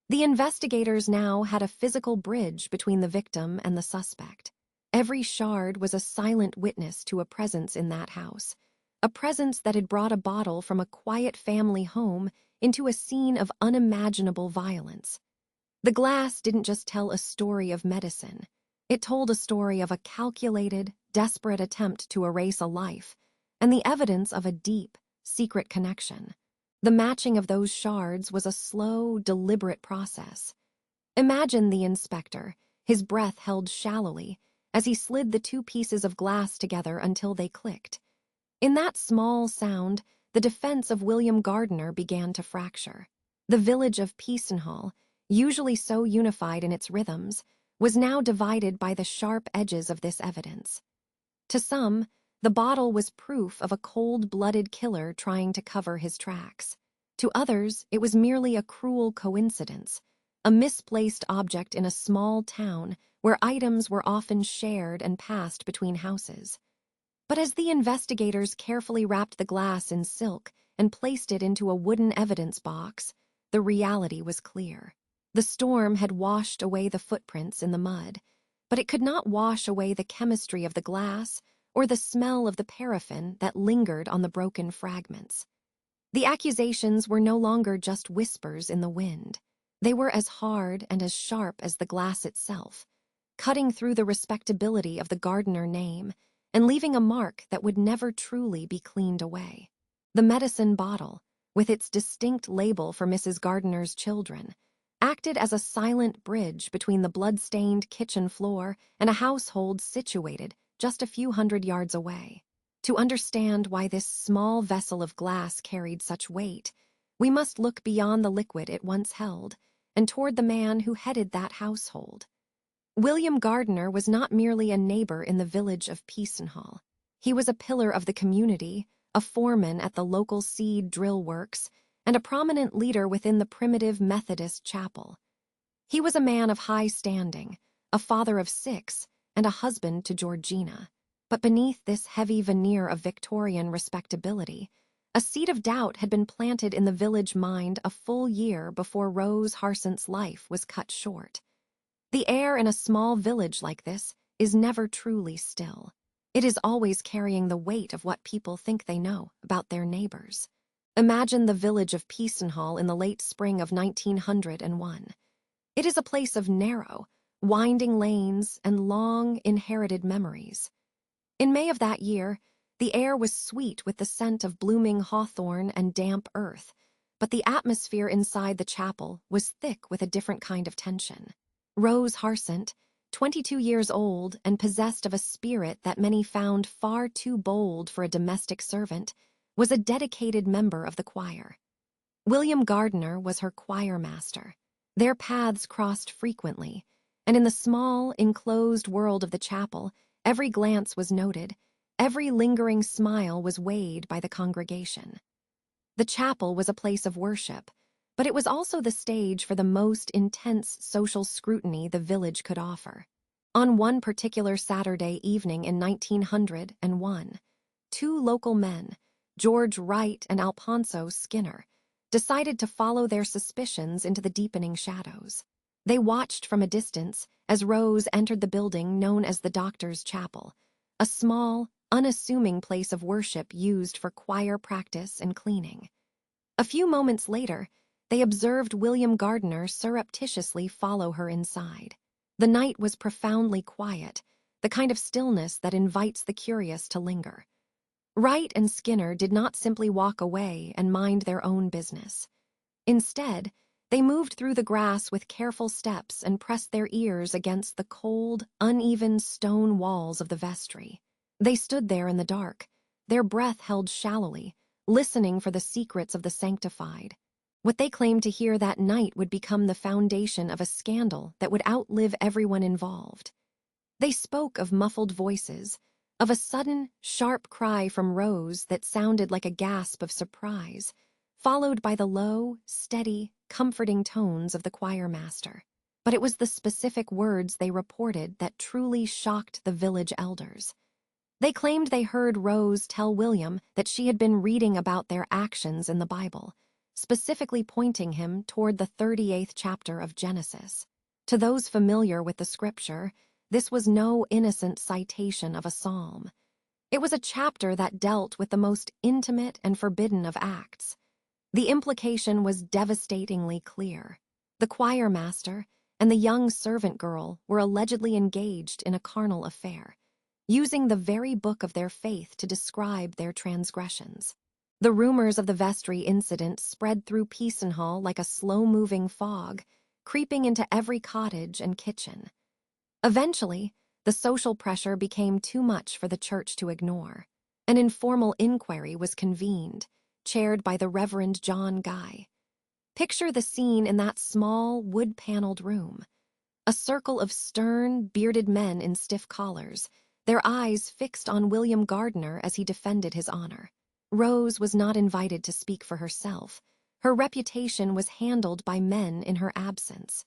The investigators now had a physical bridge between the victim and the suspect. Every shard was a silent witness to a presence in that house, a presence that had brought a bottle from a quiet family home into a scene of unimaginable violence. The glass didn't just tell a story of medicine. It told a story of a calculated, desperate attempt to erase a life, and the evidence of a deep, secret connection. The matching of those shards was a slow, deliberate process. Imagine the inspector, his breath held shallowly, as he slid the two pieces of glass together until they clicked. In that small sound, the defense of William Gardiner began to fracture. The village of Peasenhall, usually so unified in its rhythms, was now divided by the sharp edges of this evidence. To some, the bottle was proof of a cold-blooded killer trying to cover his tracks. To others, it was merely a cruel coincidence, a misplaced object in a small town where items were often shared and passed between houses. But as the investigators carefully wrapped the glass in silk and placed it into a wooden evidence box, the reality was clear. The storm had washed away the footprints in the mud, but it could not wash away the chemistry of the glass or the smell of the paraffin that lingered on the broken fragments. The accusations were no longer just whispers in the wind. They were as hard and as sharp as the glass itself, cutting through the respectability of the Gardiner name and leaving a mark that would never truly be cleaned away. The medicine bottle, with its distinct label for Mrs. Gardiner's children, acted as a silent bridge between the blood-stained kitchen floor and a household situated just a few hundred yards away. To understand why this small vessel of glass carried such weight, we must look beyond the liquid it once held and toward the man who headed that household. William Gardiner was not merely a neighbor in the village of Peasenhall. He was a pillar of the community, a foreman at the local seed drill works, and a prominent leader within the primitive Methodist chapel. He was a man of high standing, a father of 6, and a husband to Georgina. But beneath this heavy veneer of Victorian respectability, a seed of doubt had been planted in the village mind a full year before Rose Harsent's life was cut short. The air in a small village like this is never truly still. It is always carrying the weight of what people think they know about their neighbors. Imagine the village of Peasenhall in the late spring of 1901. It is a place of narrow, winding lanes and long, inherited memories. In May of that year, the air was sweet with the scent of blooming hawthorn and damp earth, but the atmosphere inside the chapel was thick with a different kind of tension. Rose Harsent, 22 years old and possessed of a spirit that many found far too bold for a domestic servant, was a dedicated member of the choir. William Gardiner was her choir master. Their paths crossed frequently, and in the small, enclosed world of the chapel, every glance was noted, every lingering smile was weighed by the congregation. The chapel was a place of worship, but it was also the stage for the most intense social scrutiny the village could offer. On one particular Saturday evening in 1901, 2 local men, George Wright and Alphonso Skinner, decided to follow their suspicions into the deepening shadows. They watched from a distance as Rose entered the building known as the Doctor's Chapel, a small, unassuming place of worship used for choir practice and cleaning. A few moments later, they observed William Gardiner surreptitiously follow her inside. The night was profoundly quiet, the kind of stillness that invites the curious to linger. Wright and Skinner did not simply walk away and mind their own business. Instead, they moved through the grass with careful steps and pressed their ears against the cold, uneven stone walls of the vestry. They stood there in the dark, their breath held shallowly, listening for the secrets of the sanctified. What they claimed to hear that night would become the foundation of a scandal that would outlive everyone involved. They spoke of muffled voices, of a sudden, sharp cry from Rose that sounded like a gasp of surprise, followed by the low, steady, comforting tones of the choirmaster. But it was the specific words they reported that truly shocked the village elders. They claimed they heard Rose tell William that she had been reading about their actions in the Bible, specifically pointing him toward the 38th chapter of Genesis. To those familiar with the scripture, this was no innocent citation of a psalm. It was a chapter that dealt with the most intimate and forbidden of acts. The implication was devastatingly clear. The choirmaster and the young servant girl were allegedly engaged in a carnal affair, using the very book of their faith to describe their transgressions. The rumors of the vestry incident spread through Peasenhall like a slow-moving fog, creeping into every cottage and kitchen. Eventually, the social pressure became too much for the church to ignore. An informal inquiry was convened, chaired by the Reverend John Guy. Picture the scene in that small, wood-paneled room. A circle of stern, bearded men in stiff collars, their eyes fixed on William Gardiner as he defended his honor. Rose was not invited to speak for herself. Her reputation was handled by men in her absence.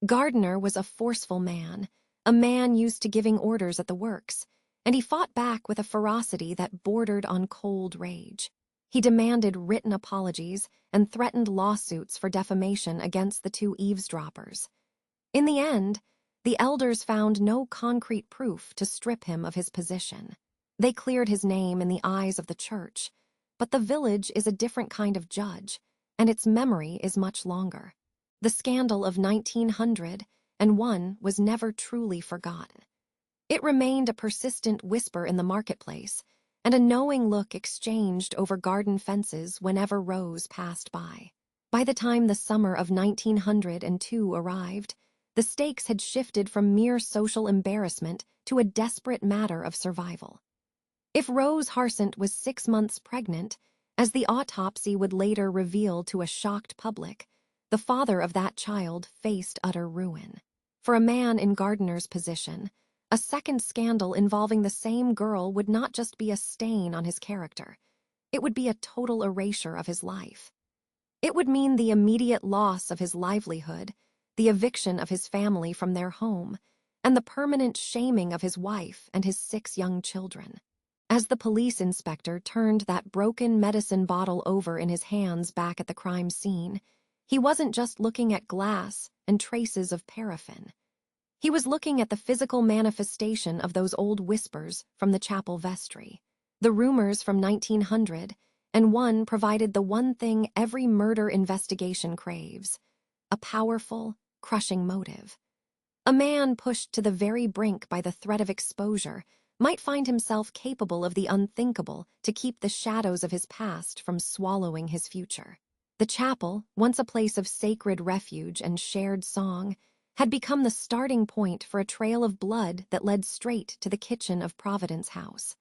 Gardiner was a forceful man, a man used to giving orders at the works, and he fought back with a ferocity that bordered on cold rage. He demanded written apologies and threatened lawsuits for defamation against the two eavesdroppers. In the end, the elders found no concrete proof to strip him of his position. They cleared his name in the eyes of the church, but the village is a different kind of judge, and its memory is much longer. The scandal of 1901 was never truly forgotten. It remained a persistent whisper in the marketplace, and a knowing look exchanged over garden fences whenever Rose passed by. By the time the summer of 1902 arrived, the stakes had shifted from mere social embarrassment to a desperate matter of survival. If Rose Harsent was 6 months pregnant, as the autopsy would later reveal to a shocked public, the father of that child faced utter ruin. For a man in Gardiner's position, a second scandal involving the same girl would not just be a stain on his character, it would be a total erasure of his life. It would mean the immediate loss of his livelihood, the eviction of his family from their home, and the permanent shaming of his wife and his 6 young children. As the police inspector turned that broken medicine bottle over in his hands back at the crime scene, he wasn't just looking at glass and traces of paraffin. He was looking at the physical manifestation of those old whispers from the chapel vestry. The rumors from 1901 provided the one thing every murder investigation craves: a powerful, crushing motive. A man pushed to the very brink by the threat of exposure might find himself capable of the unthinkable to keep the shadows of his past from swallowing his future. The chapel, once a place of sacred refuge and shared song, had become the starting point for a trail of blood that led straight to the kitchen of Providence House.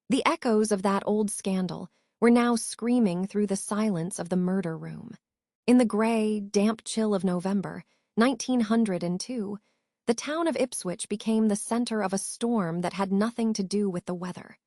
The echoes of that old scandal were now screaming through the silence of the murder room. In the gray, damp chill of November, 1902, the town of Ipswich became the center of a storm that had nothing to do with the weather.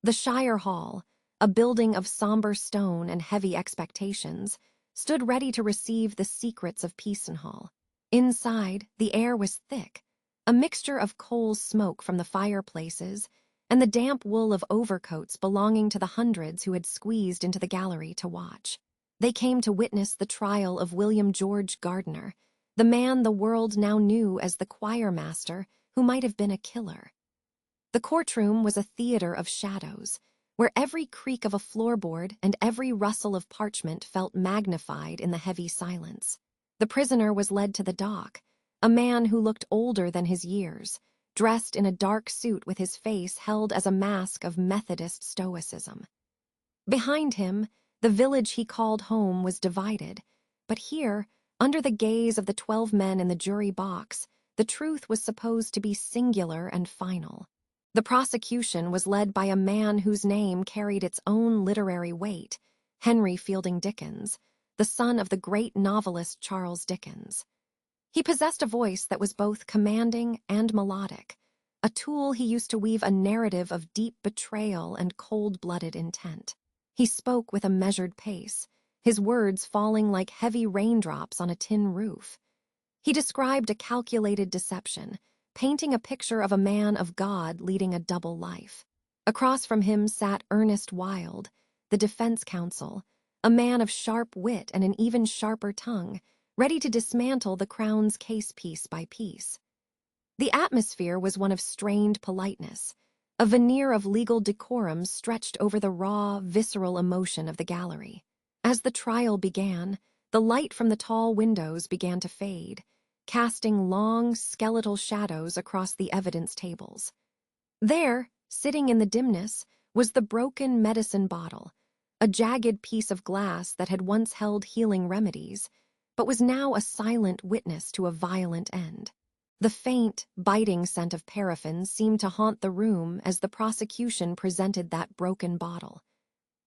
The Shire Hall, a building of somber stone and heavy expectations, stood ready to receive the secrets of Peasenhall. Inside, the air was thick, a mixture of coal smoke from the fireplaces and the damp wool of overcoats belonging to the hundreds who had squeezed into the gallery to watch. They came to witness the trial of William George Gardiner, the man the world now knew as the choirmaster who might have been a killer. The courtroom was a theater of shadows, where every creak of a floorboard and every rustle of parchment felt magnified in the heavy silence. The prisoner was led to the dock, a man who looked older than his years, dressed in a dark suit with his face held as a mask of Methodist stoicism. Behind him, the village he called home was divided, but here, under the gaze of the 12 men in the jury box, the truth was supposed to be singular and final. The prosecution was led by a man whose name carried its own literary weight, Henry Fielding Dickens, the son of the great novelist Charles Dickens. He possessed a voice that was both commanding and melodic, a tool he used to weave a narrative of deep betrayal and cold-blooded intent. He spoke with a measured pace, his words falling like heavy raindrops on a tin roof. He described a calculated deception, painting a picture of a man of God leading a double life. Across from him sat Ernest Wilde, the defense counsel, a man of sharp wit and an even sharper tongue, ready to dismantle the Crown's case piece by piece. The atmosphere was one of strained politeness. A veneer of legal decorum stretched over the raw, visceral emotion of the gallery. As the trial began, the light from the tall windows began to fade, casting long, skeletal shadows across the evidence tables. There, sitting in the dimness, was the broken medicine bottle, a jagged piece of glass that had once held healing remedies, but was now a silent witness to a violent end. The faint, biting scent of paraffin seemed to haunt the room as the prosecution presented that broken bottle.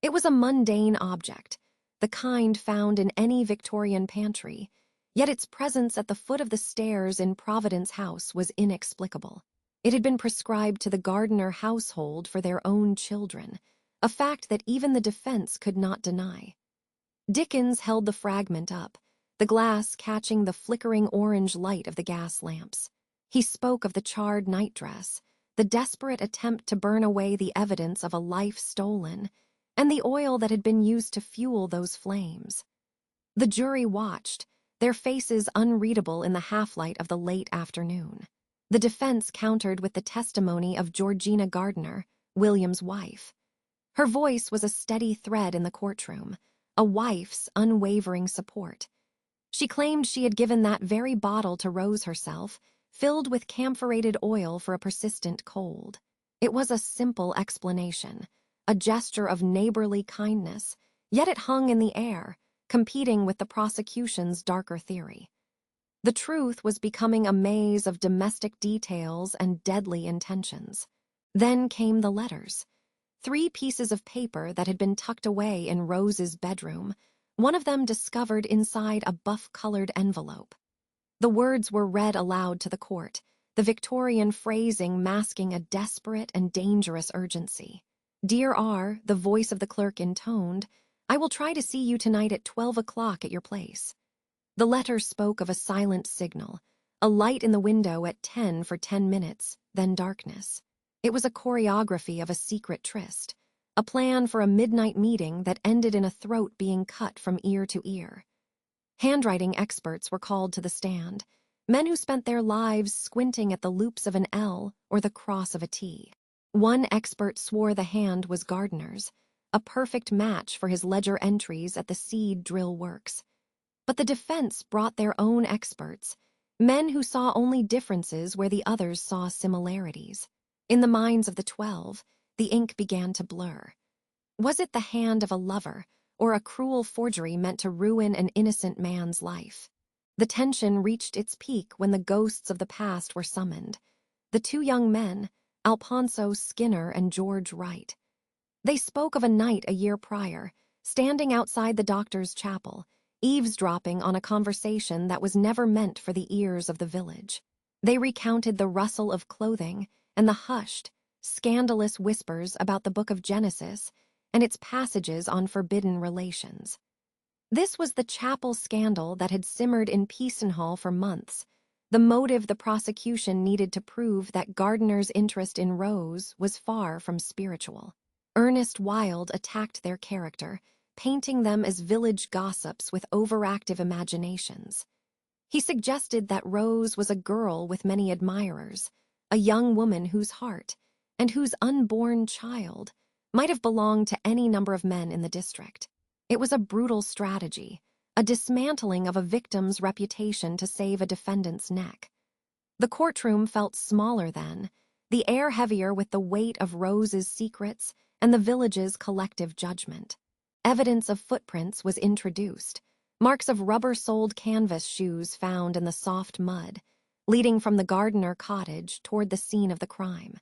It was a mundane object, the kind found in any Victorian pantry, yet its presence at the foot of the stairs in Providence House was inexplicable. It had been prescribed to the Gardiner household for their own children, a fact that even the defense could not deny. Dickens held the fragment up, the glass catching the flickering orange light of the gas lamps. He spoke of the charred nightdress, the desperate attempt to burn away the evidence of a life stolen, and the oil that had been used to fuel those flames. The jury watched, their faces unreadable in the half-light of the late afternoon. The defense countered with the testimony of Georgina Gardiner, William's wife. Her voice was a steady thread in the courtroom, a wife's unwavering support. She claimed she had given that very bottle to Rose herself, filled with camphorated oil for a persistent cold. It was a simple explanation, a gesture of neighborly kindness, yet it hung in the air, competing with the prosecution's darker theory. The truth was becoming a maze of domestic details and deadly intentions. Then came the letters. 3 pieces of paper that had been tucked away in Rose's bedroom, one of them discovered inside a buff-colored envelope. The words were read aloud to the court, the Victorian phrasing masking a desperate and dangerous urgency. "Dear R," the voice of the clerk intoned, "I will try to see you tonight at 12 o'clock at your place." The letter spoke of a silent signal, a light in the window at 10 for 10 minutes, then darkness. It was a choreography of a secret tryst, a plan for a midnight meeting that ended in a throat being cut from ear to ear. Handwriting experts were called to the stand, men who spent their lives squinting at the loops of an L or the cross of a T. One expert swore the hand was Gardiner's, a perfect match for his ledger entries at the seed drill works. But the defense brought their own experts, men who saw only differences where the others saw similarities. In the minds of the 12, the ink began to blur. Was it the hand of a lover, or a cruel forgery meant to ruin an innocent man's life? The tension reached its peak when the ghosts of the past were summoned. The 2 young men, Alphonso Skinner and George Wright. They spoke of a night a year prior, standing outside the doctor's chapel, eavesdropping on a conversation that was never meant for the ears of the village. They recounted the rustle of clothing and the hushed, scandalous whispers about the book of Genesis and its passages on forbidden relations. This was the chapel scandal that had simmered in Peasenhall for months, the motive the prosecution needed to prove that Gardiner's interest in Rose was far from spiritual. Ernest Wilde attacked their character, painting them as village gossips with overactive imaginations. He suggested that Rose was a girl with many admirers, a young woman whose heart, and whose unborn child, might have belonged to any number of men in the district. It was a brutal strategy, a dismantling of a victim's reputation to save a defendant's neck. The courtroom felt smaller then, the air heavier with the weight of Rose's secrets and the village's collective judgment. Evidence of footprints was introduced, marks of rubber-soled canvas shoes found in the soft mud, leading from the Gardiner cottage toward the scene of the crime.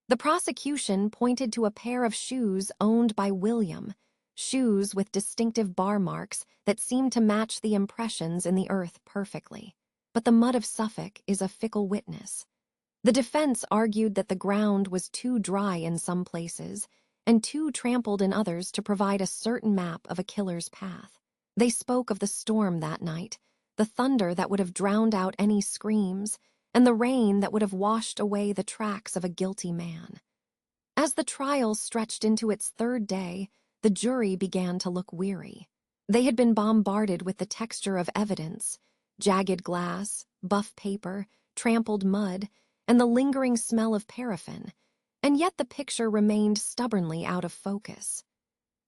The prosecution pointed to a pair of shoes owned by William, shoes with distinctive bar marks that seemed to match the impressions in the earth perfectly. But the mud of Suffolk is a fickle witness. The defense argued that the ground was too dry in some places and too trampled in others to provide a certain map of a killer's path. They spoke of the storm that night, the thunder that would have drowned out any screams, and the rain that would have washed away the tracks of a guilty man. As the trial stretched into its third day, the jury began to look weary. They had been bombarded with the texture of evidence: jagged glass, buff paper, trampled mud, and the lingering smell of paraffin, and yet the picture remained stubbornly out of focus.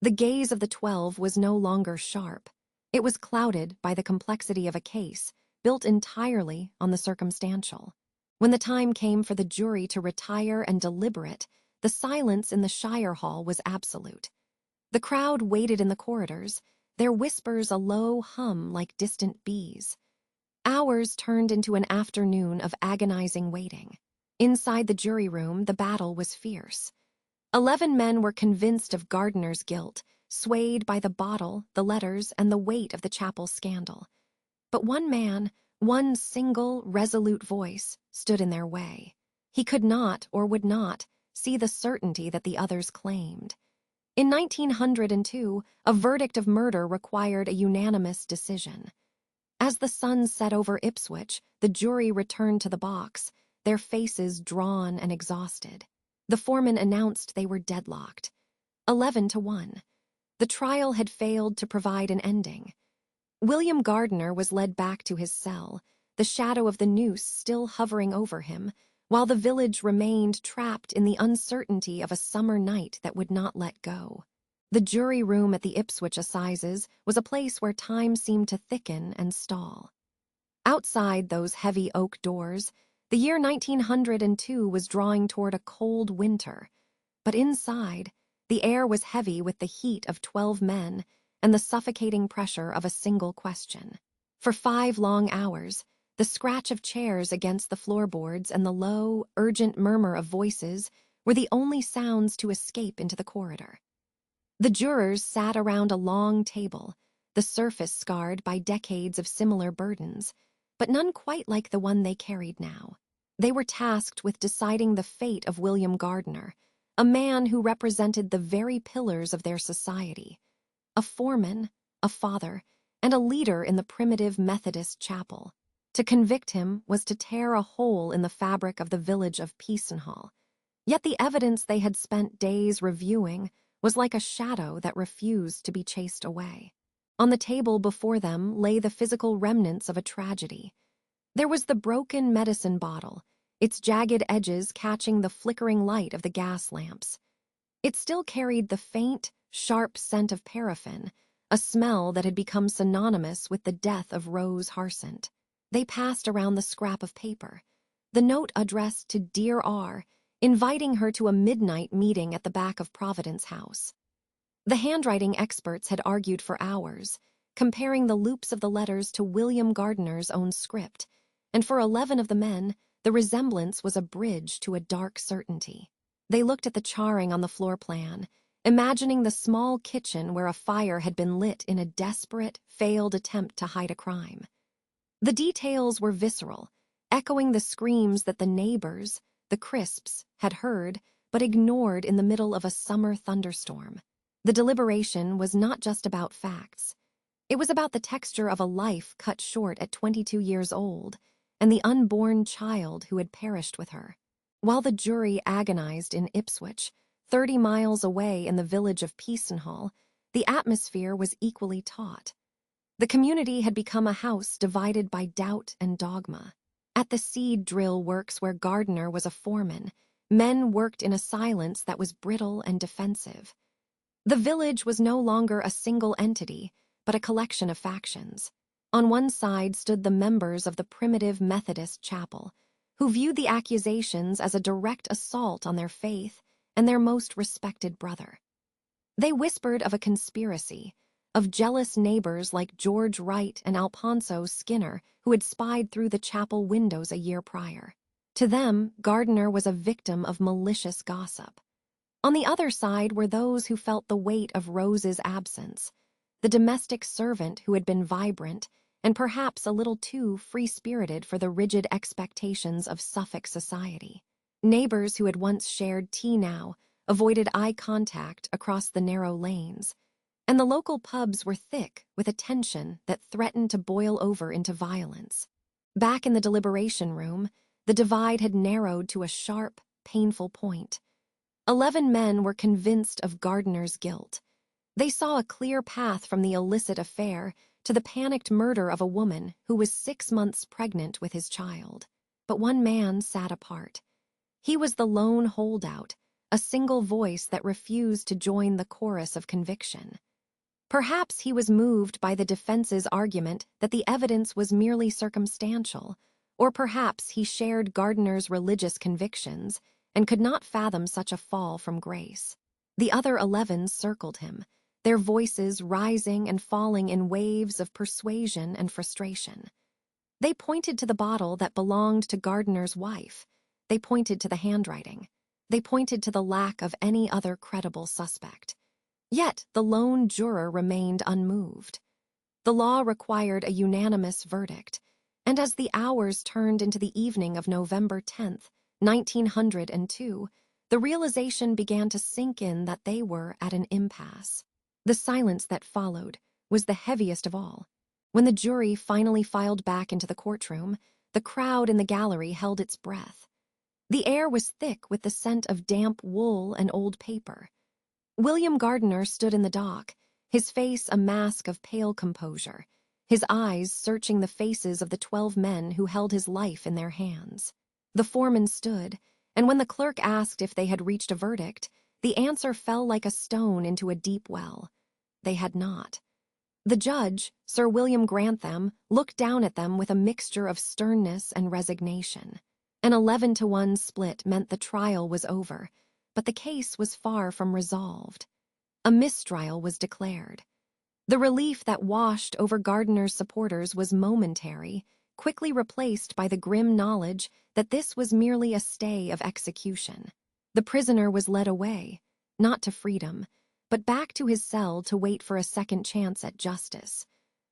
The gaze of the 12 was no longer sharp. It was clouded by the complexity of a case built entirely on the circumstantial. When the time came for the jury to retire and deliberate, the silence in the Shire Hall was absolute. The crowd waited in the corridors, their whispers a low hum like distant bees. Hours turned into an afternoon of agonizing waiting. Inside the jury room, the battle was fierce. 11 men were convinced of Gardiner's guilt, swayed by the bottle, the letters, and the weight of the chapel scandal. But one man, one single, resolute voice, stood in their way. He could not, or would not, see the certainty that the others claimed. In 1902, a verdict of murder required a unanimous decision. As the sun set over Ipswich, the jury returned to the box, their faces drawn and exhausted. The foreman announced they were deadlocked. 11-1. The trial had failed to provide an ending. William Gardiner was led back to his cell, the shadow of the noose still hovering over him, while the village remained trapped in the uncertainty of a summer night that would not let go. The jury room at the Ipswich Assizes was a place where time seemed to thicken and stall. Outside those heavy oak doors, the year 1902 was drawing toward a cold winter, but inside, the air was heavy with the heat of 12 men and the suffocating pressure of a single question. For 5 long hours, the scratch of chairs against the floorboards and the low, urgent murmur of voices were the only sounds to escape into the corridor. The jurors sat around a long table, the surface scarred by decades of similar burdens, but none quite like the one they carried now. They were tasked with deciding the fate of William Gardiner, a man who represented the very pillars of their society, a foreman, a father, and a leader in the primitive Methodist chapel. To convict him was to tear a hole in the fabric of the village of Peasenhall. Yet the evidence they had spent days reviewing was like a shadow that refused to be chased away. On the table before them lay the physical remnants of a tragedy. There was the broken medicine bottle, its jagged edges catching the flickering light of the gas lamps. It still carried the faint, sharp scent of paraffin, a smell that had become synonymous with the death of Rose Harsent. They passed around the scrap of paper, the note addressed to Dear R., inviting her to a midnight meeting at the back of Providence House. The handwriting experts had argued for hours, comparing the loops of the letters to William Gardiner's own script, and for 11 of the men, the resemblance was a bridge to a dark certainty. They looked at the charring on the floor plan, imagining the small kitchen where a fire had been lit in a desperate, failed attempt to hide a crime. The details were visceral, echoing the screams that the neighbors, the Crisps, had heard but ignored in the middle of a summer thunderstorm. The deliberation was not just about facts. It was about the texture of a life cut short at 22 years old and the unborn child who had perished with her. While the jury agonized in Ipswich, 30 miles away in the village of Peasenhall, the atmosphere was equally taut. The community had become a house divided by doubt and dogma. At the seed drill works where Gardiner was a foreman, men worked in a silence that was brittle and defensive. The village was no longer a single entity, but a collection of factions. On one side stood the members of the primitive Methodist chapel, who viewed the accusations as a direct assault on their faith and their most respected brother. They whispered of a conspiracy, of jealous neighbors like George Wright and Alphonso Skinner who had spied through the chapel windows a year prior. To them, Gardiner was a victim of malicious gossip. On the other side were those who felt the weight of Rose's absence, the domestic servant who had been vibrant and perhaps a little too free-spirited for the rigid expectations of Suffolk society. Neighbors who had once shared tea now avoided eye contact across the narrow lanes, and the local pubs were thick with a tension that threatened to boil over into violence. Back in the deliberation room, the divide had narrowed to a sharp, painful point. 11 men were convinced of Gardiner's guilt. They saw a clear path from the illicit affair to the panicked murder of a woman who was 6 months pregnant with his child. But one man sat apart. He was the lone holdout, a single voice that refused to join the chorus of conviction. Perhaps he was moved by the defense's argument that the evidence was merely circumstantial, or perhaps he shared Gardiner's religious convictions and could not fathom such a fall from grace. The other 11 circled him, their voices rising and falling in waves of persuasion and frustration. They pointed to the bottle that belonged to Gardiner's wife. They pointed to the handwriting. They pointed to the lack of any other credible suspect. Yet the lone juror remained unmoved. The law required a unanimous verdict, and as the hours turned into the evening of November 10th, 1902, the realization began to sink in that they were at an impasse. The silence that followed was the heaviest of all. When the jury finally filed back into the courtroom, the crowd in the gallery held its breath. The air was thick with the scent of damp wool and old paper. William Gardiner stood in the dock, his face a mask of pale composure, his eyes searching the faces of the 12 men who held his life in their hands. The foreman stood, and when the clerk asked if they had reached a verdict, the answer fell like a stone into a deep well. They had not. The judge, Sir William Grantham, looked down at them with a mixture of sternness and resignation. An 11-to-1 split meant the trial was over, but the case was far from resolved. A mistrial was declared. The relief that washed over Gardiner's supporters was momentary, quickly replaced by the grim knowledge that this was merely a stay of execution. The prisoner was led away, not to freedom, but back to his cell to wait for a second chance at justice,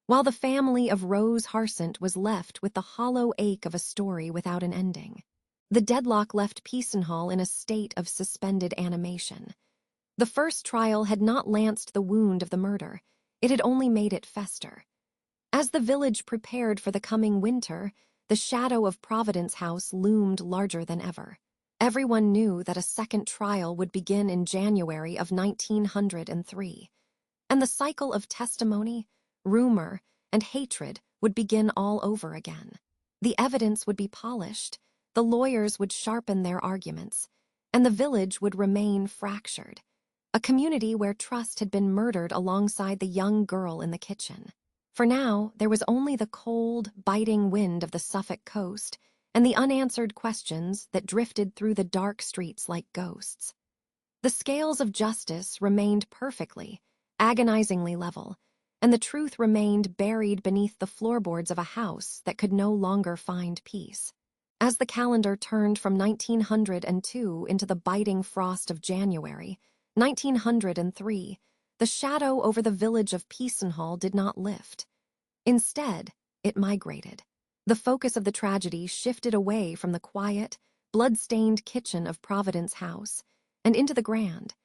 while the family of Rose Harsent was left with the hollow ache of a story without an ending. The deadlock left Peasenhall in a state of suspended animation. The first trial had not lanced the wound of the murder, it had only made it fester. As the village prepared for the coming winter, the shadow of Providence House loomed larger than ever. Everyone knew that a second trial would begin in January of 1903, and the cycle of testimony, rumor, and hatred would begin all over again. The evidence would be polished, the lawyers would sharpen their arguments, and the village would remain fractured, a community where trust had been murdered alongside the young girl in the kitchen. For now, there was only the cold, biting wind of the Suffolk coast and the unanswered questions that drifted through the dark streets like ghosts. The scales of justice remained perfectly, agonizingly level, and the truth remained buried beneath the floorboards of a house that could no longer find peace. As the calendar turned from 1902 into the biting frost of January, 1903, the shadow over the village of Peasenhall did not lift. Instead, it migrated. The focus of the tragedy shifted away from the quiet, blood-stained kitchen of Providence House and into the grand,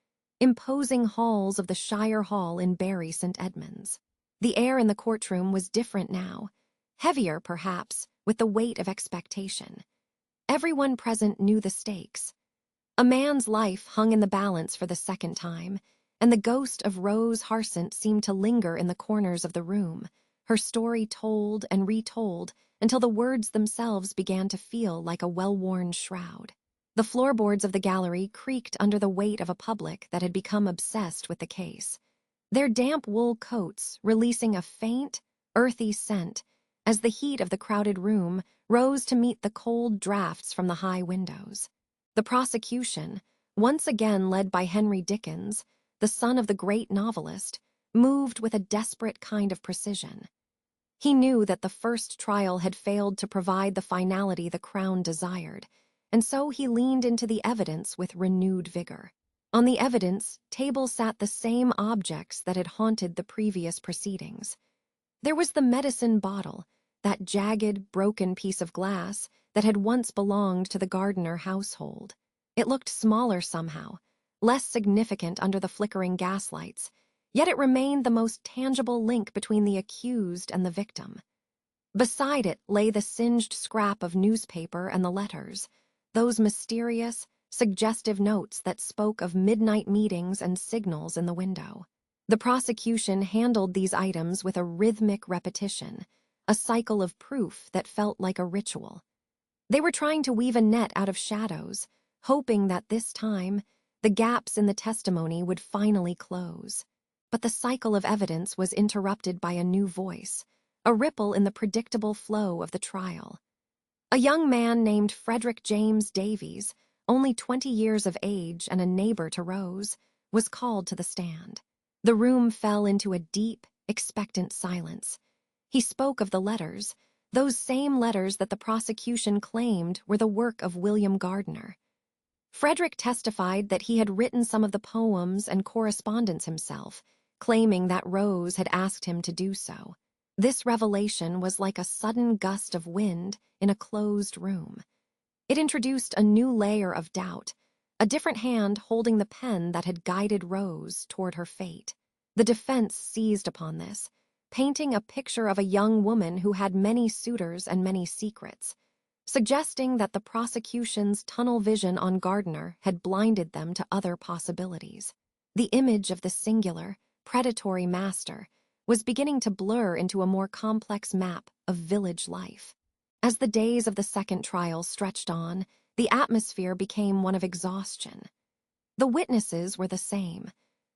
imposing halls of the Shire Hall in Bury St. Edmunds. The air in the courtroom was different now, heavier perhaps, with the weight of expectation. Everyone present knew the stakes. A man's life hung in the balance for the second time, and the ghost of Rose Harsent seemed to linger in the corners of the room, her story told and retold until the words themselves began to feel like a well-worn shroud. The floorboards of the gallery creaked under the weight of a public that had become obsessed with the case, their damp wool coats releasing a faint, earthy scent as the heat of the crowded room rose to meet the cold drafts from the high windows. The prosecution, once again led by Henry Dickens, the son of the great novelist, moved with a desperate kind of precision. He knew that the first trial had failed to provide the finality the Crown desired, and so he leaned into the evidence with renewed vigor. On the evidence table sat the same objects that had haunted the previous proceedings. There was the medicine bottle, that jagged, broken piece of glass that had once belonged to the Gardiner household. It looked smaller somehow, less significant under the flickering gaslights, yet it remained the most tangible link between the accused and the victim. Beside it lay the singed scrap of newspaper and the letters, those mysterious, suggestive notes that spoke of midnight meetings and signals in the window. The prosecution handled these items with a rhythmic repetition, a cycle of proof that felt like a ritual. They were trying to weave a net out of shadows, hoping that this time, the gaps in the testimony would finally close. But the cycle of evidence was interrupted by a new voice, a ripple in the predictable flow of the trial. A young man named Frederick James Davies, only 20 years of age and a neighbor to Rose, was called to the stand. The room fell into a deep, expectant silence. He spoke of the letters, those same letters that the prosecution claimed were the work of William Gardiner. Frederick testified that he had written some of the poems and correspondence himself, claiming that Rose had asked him to do so. This revelation was like a sudden gust of wind in a closed room. It introduced a new layer of doubt, a different hand holding the pen that had guided Rose toward her fate. The defense seized upon this, painting a picture of a young woman who had many suitors and many secrets, suggesting that the prosecution's tunnel vision on Gardiner had blinded them to other possibilities. The image of the singular, predatory master was beginning to blur into a more complex map of village life. As the days of the second trial stretched on, the atmosphere became one of exhaustion. The witnesses were the same.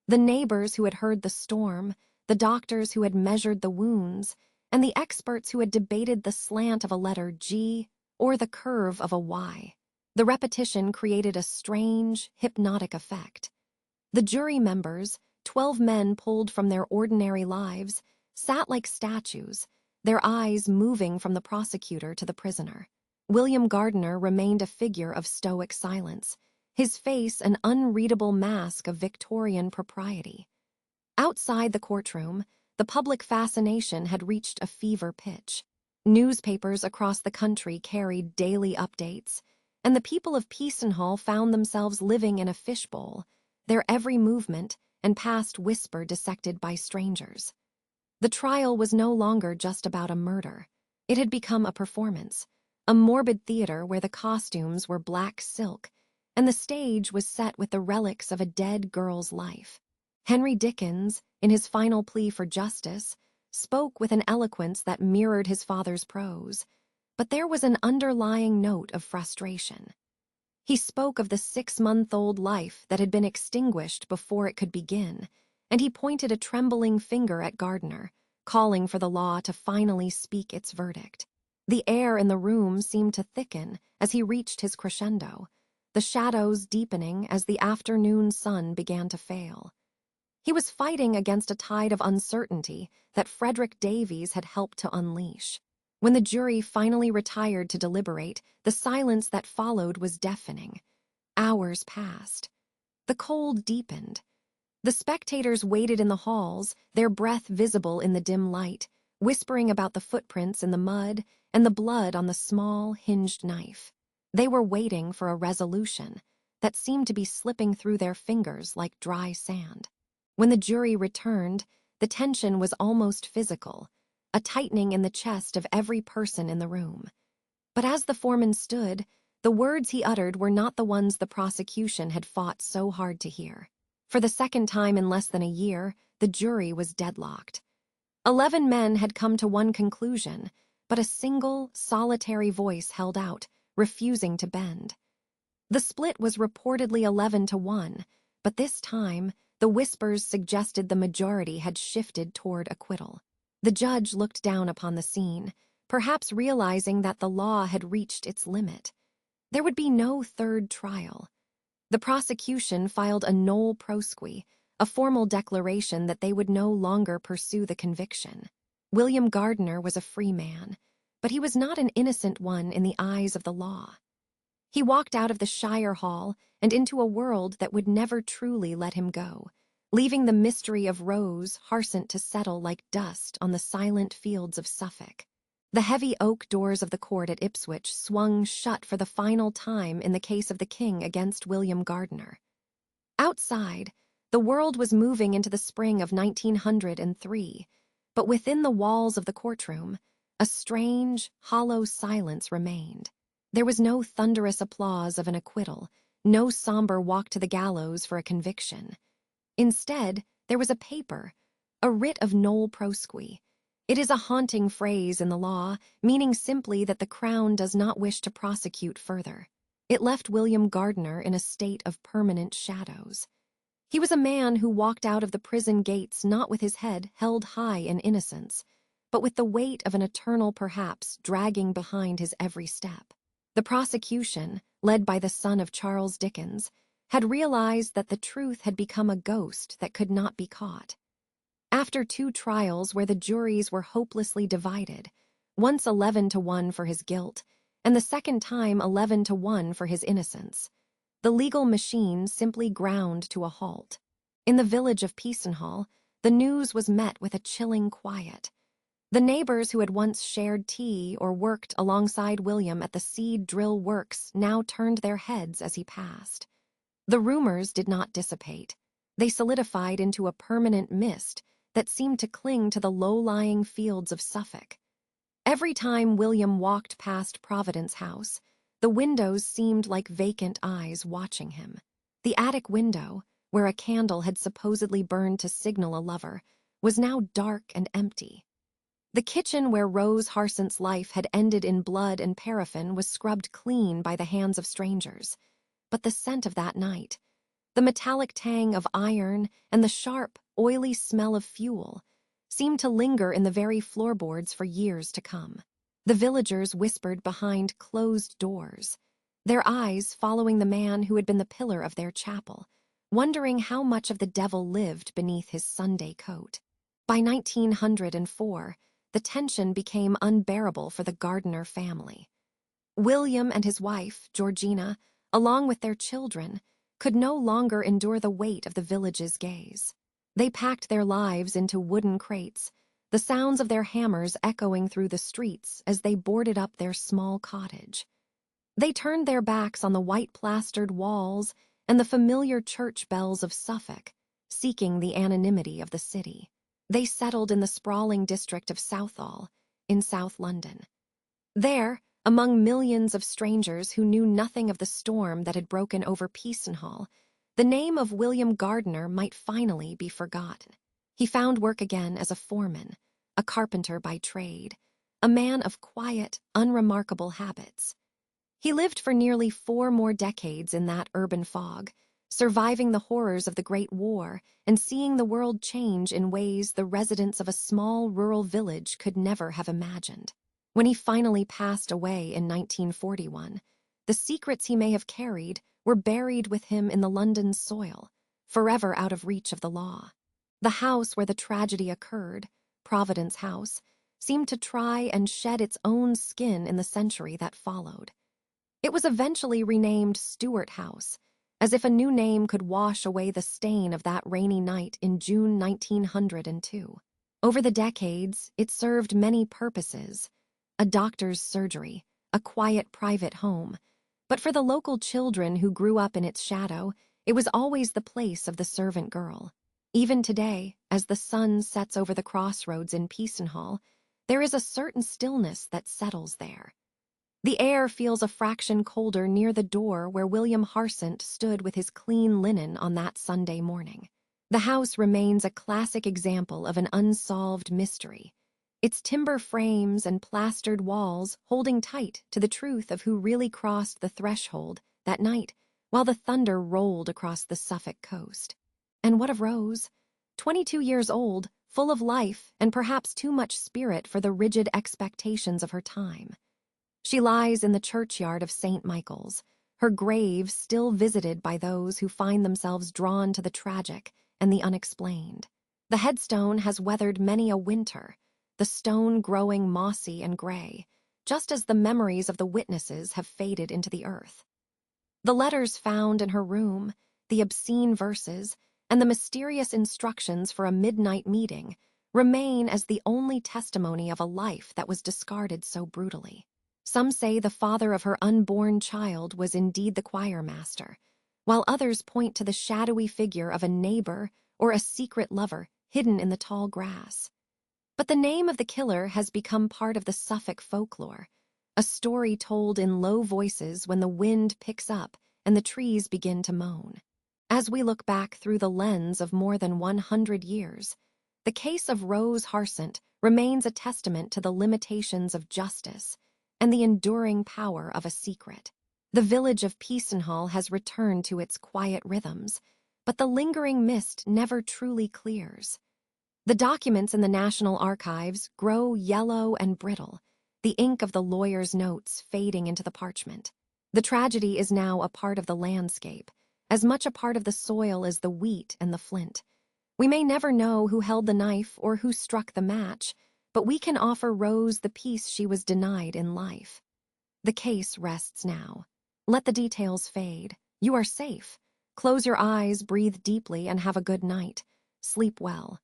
The neighbors who had heard the storm, the doctors who had measured the wounds, and the experts who had debated the slant of a letter G or the curve of a Y. The repetition created a strange, hypnotic effect. The jury members, 12 men pulled from their ordinary lives, sat like statues, their eyes moving from the prosecutor to the prisoner. William Gardiner remained a figure of stoic silence, his face an unreadable mask of Victorian propriety. Outside the courtroom, the public fascination had reached a fever pitch. Newspapers across the country carried daily updates, and the people of Peasenhall found themselves living in a fishbowl, their every movement and past whisper dissected by strangers. The trial was no longer just about a murder. It had become a performance, a morbid theater where the costumes were black silk, and the stage was set with the relics of a dead girl's life. Henry Dickens, in his final plea for justice, spoke with an eloquence that mirrored his father's prose, but there was an underlying note of frustration. He spoke of the 6-month-old life that had been extinguished before it could begin, and he pointed a trembling finger at Gardiner, calling for the law to finally speak its verdict. The air in the room seemed to thicken as he reached his crescendo, the shadows deepening as the afternoon sun began to fail. He was fighting against a tide of uncertainty that Frederick Davies had helped to unleash. When the jury finally retired to deliberate, the silence that followed was deafening. Hours passed. The cold deepened. The spectators waited in the halls, their breath visible in the dim light, whispering about the footprints in the mud and the blood on the small, hinged knife. They were waiting for a resolution that seemed to be slipping through their fingers like dry sand. When the jury returned, the tension was almost physical, a tightening in the chest of every person in the room. But as the foreman stood, the words he uttered were not the ones the prosecution had fought so hard to hear. For the second time in less than a year, the jury was deadlocked. 11 men had come to one conclusion, but a single, solitary voice held out, refusing to bend. The split was reportedly 11-1, but this time, the whispers suggested the majority had shifted toward acquittal. The judge looked down upon the scene, perhaps realizing that the law had reached its limit. There would be no third trial. The prosecution filed a nolle prosequi, a formal declaration that they would no longer pursue the conviction. William Gardiner was a free man, but he was not an innocent one in the eyes of the law. He walked out of the Shire Hall and into a world that would never truly let him go, leaving the mystery of Rose Harsent to settle like dust on the silent fields of Suffolk. The heavy oak doors of the court at Ipswich swung shut for the final time in the case of the king against William Gardiner. Outside, the world was moving into the spring of 1903, but within the walls of the courtroom, a strange, hollow silence remained. There was no thunderous applause of an acquittal, no somber walk to the gallows for a conviction. Instead, there was a paper, a writ of nolle prosequi. It is a haunting phrase in the law, meaning simply that the Crown does not wish to prosecute further. It left William Gardiner in a state of permanent shadows. He was a man who walked out of the prison gates not with his head held high in innocence, but with the weight of an eternal perhaps dragging behind his every step. The prosecution, led by the son of Charles Dickens, had realized that the truth had become a ghost that could not be caught. After 2 trials where the juries were hopelessly divided, once 11-1 for his guilt, and the second time 11-1 for his innocence, the legal machine simply ground to a halt. In the village of Peasenhall, the news was met with a chilling quiet. The neighbors who had once shared tea or worked alongside William at the seed drill works now turned their heads as he passed. The rumors did not dissipate. They solidified into a permanent mist that seemed to cling to the low-lying fields of Suffolk. Every time William walked past Providence House, the windows seemed like vacant eyes watching him. The attic window, where a candle had supposedly burned to signal a lover, was now dark and empty. The kitchen where Rose Harsent's life had ended in blood and paraffin was scrubbed clean by the hands of strangers. But the scent of that night, the metallic tang of iron and the sharp, oily smell of fuel, seemed to linger in the very floorboards for years to come. The villagers whispered behind closed doors, their eyes following the man who had been the pillar of their chapel, wondering how much of the devil lived beneath his Sunday coat. By 1904, the tension became unbearable for the Gardiner family. William and his wife, Georgina, along with their children, could no longer endure the weight of the village's gaze. They packed their lives into wooden crates, the sounds of their hammers echoing through the streets as they boarded up their small cottage. They turned their backs on the white-plastered walls and the familiar church bells of Suffolk, seeking the anonymity of the city. They settled in the sprawling district of Southall, in South London. There, among millions of strangers who knew nothing of the storm that had broken over Peasenhall, the name of William Gardiner might finally be forgotten. He found work again as a foreman, a carpenter by trade, a man of quiet, unremarkable habits. He lived for nearly 4 more decades in that urban fog, surviving the horrors of the Great War and seeing the world change in ways the residents of a small rural village could never have imagined. When he finally passed away in 1941, the secrets he may have carried were buried with him in the London soil, forever out of reach of the law. The house where the tragedy occurred, Providence House, seemed to try and shed its own skin in the century that followed. It was eventually renamed Stuart House, as if a new name could wash away the stain of that rainy night in June 1902. Over the decades, it served many purposes: a doctor's surgery, a quiet private home. But for the local children who grew up in its shadow, it was always the place of the servant girl. Even today, as the sun sets over the crossroads in Peasenhall, there is a certain stillness that settles there. The air feels a fraction colder near the door where William Harsent stood with his clean linen on that Sunday morning. The house remains a classic example of an unsolved mystery, its timber frames and plastered walls holding tight to the truth of who really crossed the threshold that night while the thunder rolled across the Suffolk coast. And what of Rose? 22 years old, full of life and perhaps too much spirit for the rigid expectations of her time. She lies in the churchyard of St. Michael's, her grave still visited by those who find themselves drawn to the tragic and the unexplained. The headstone has weathered many a winter, the stone growing mossy and gray, just as the memories of the witnesses have faded into the earth. The letters found in her room, the obscene verses, and the mysterious instructions for a midnight meeting remain as the only testimony of a life that was discarded so brutally. Some say the father of her unborn child was indeed the choir master, while others point to the shadowy figure of a neighbor or a secret lover hidden in the tall grass. But the name of the killer has become part of the Suffolk folklore, a story told in low voices when the wind picks up and the trees begin to moan. As we look back through the lens of more than 100 years, the case of Rose Harsent remains a testament to the limitations of justice and the enduring power of a secret. The village of Peasenhall has returned to its quiet rhythms, but the lingering mist never truly clears. The documents in the National Archives grow yellow and brittle, the ink of the lawyer's notes fading into the parchment. The tragedy is now a part of the landscape, as much a part of the soil as the wheat and the flint. We may never know who held the knife or who struck the match, but we can offer Rose the peace she was denied in life. The case rests now. Let the details fade. You are safe. Close your eyes, breathe deeply, and have a good night. Sleep well.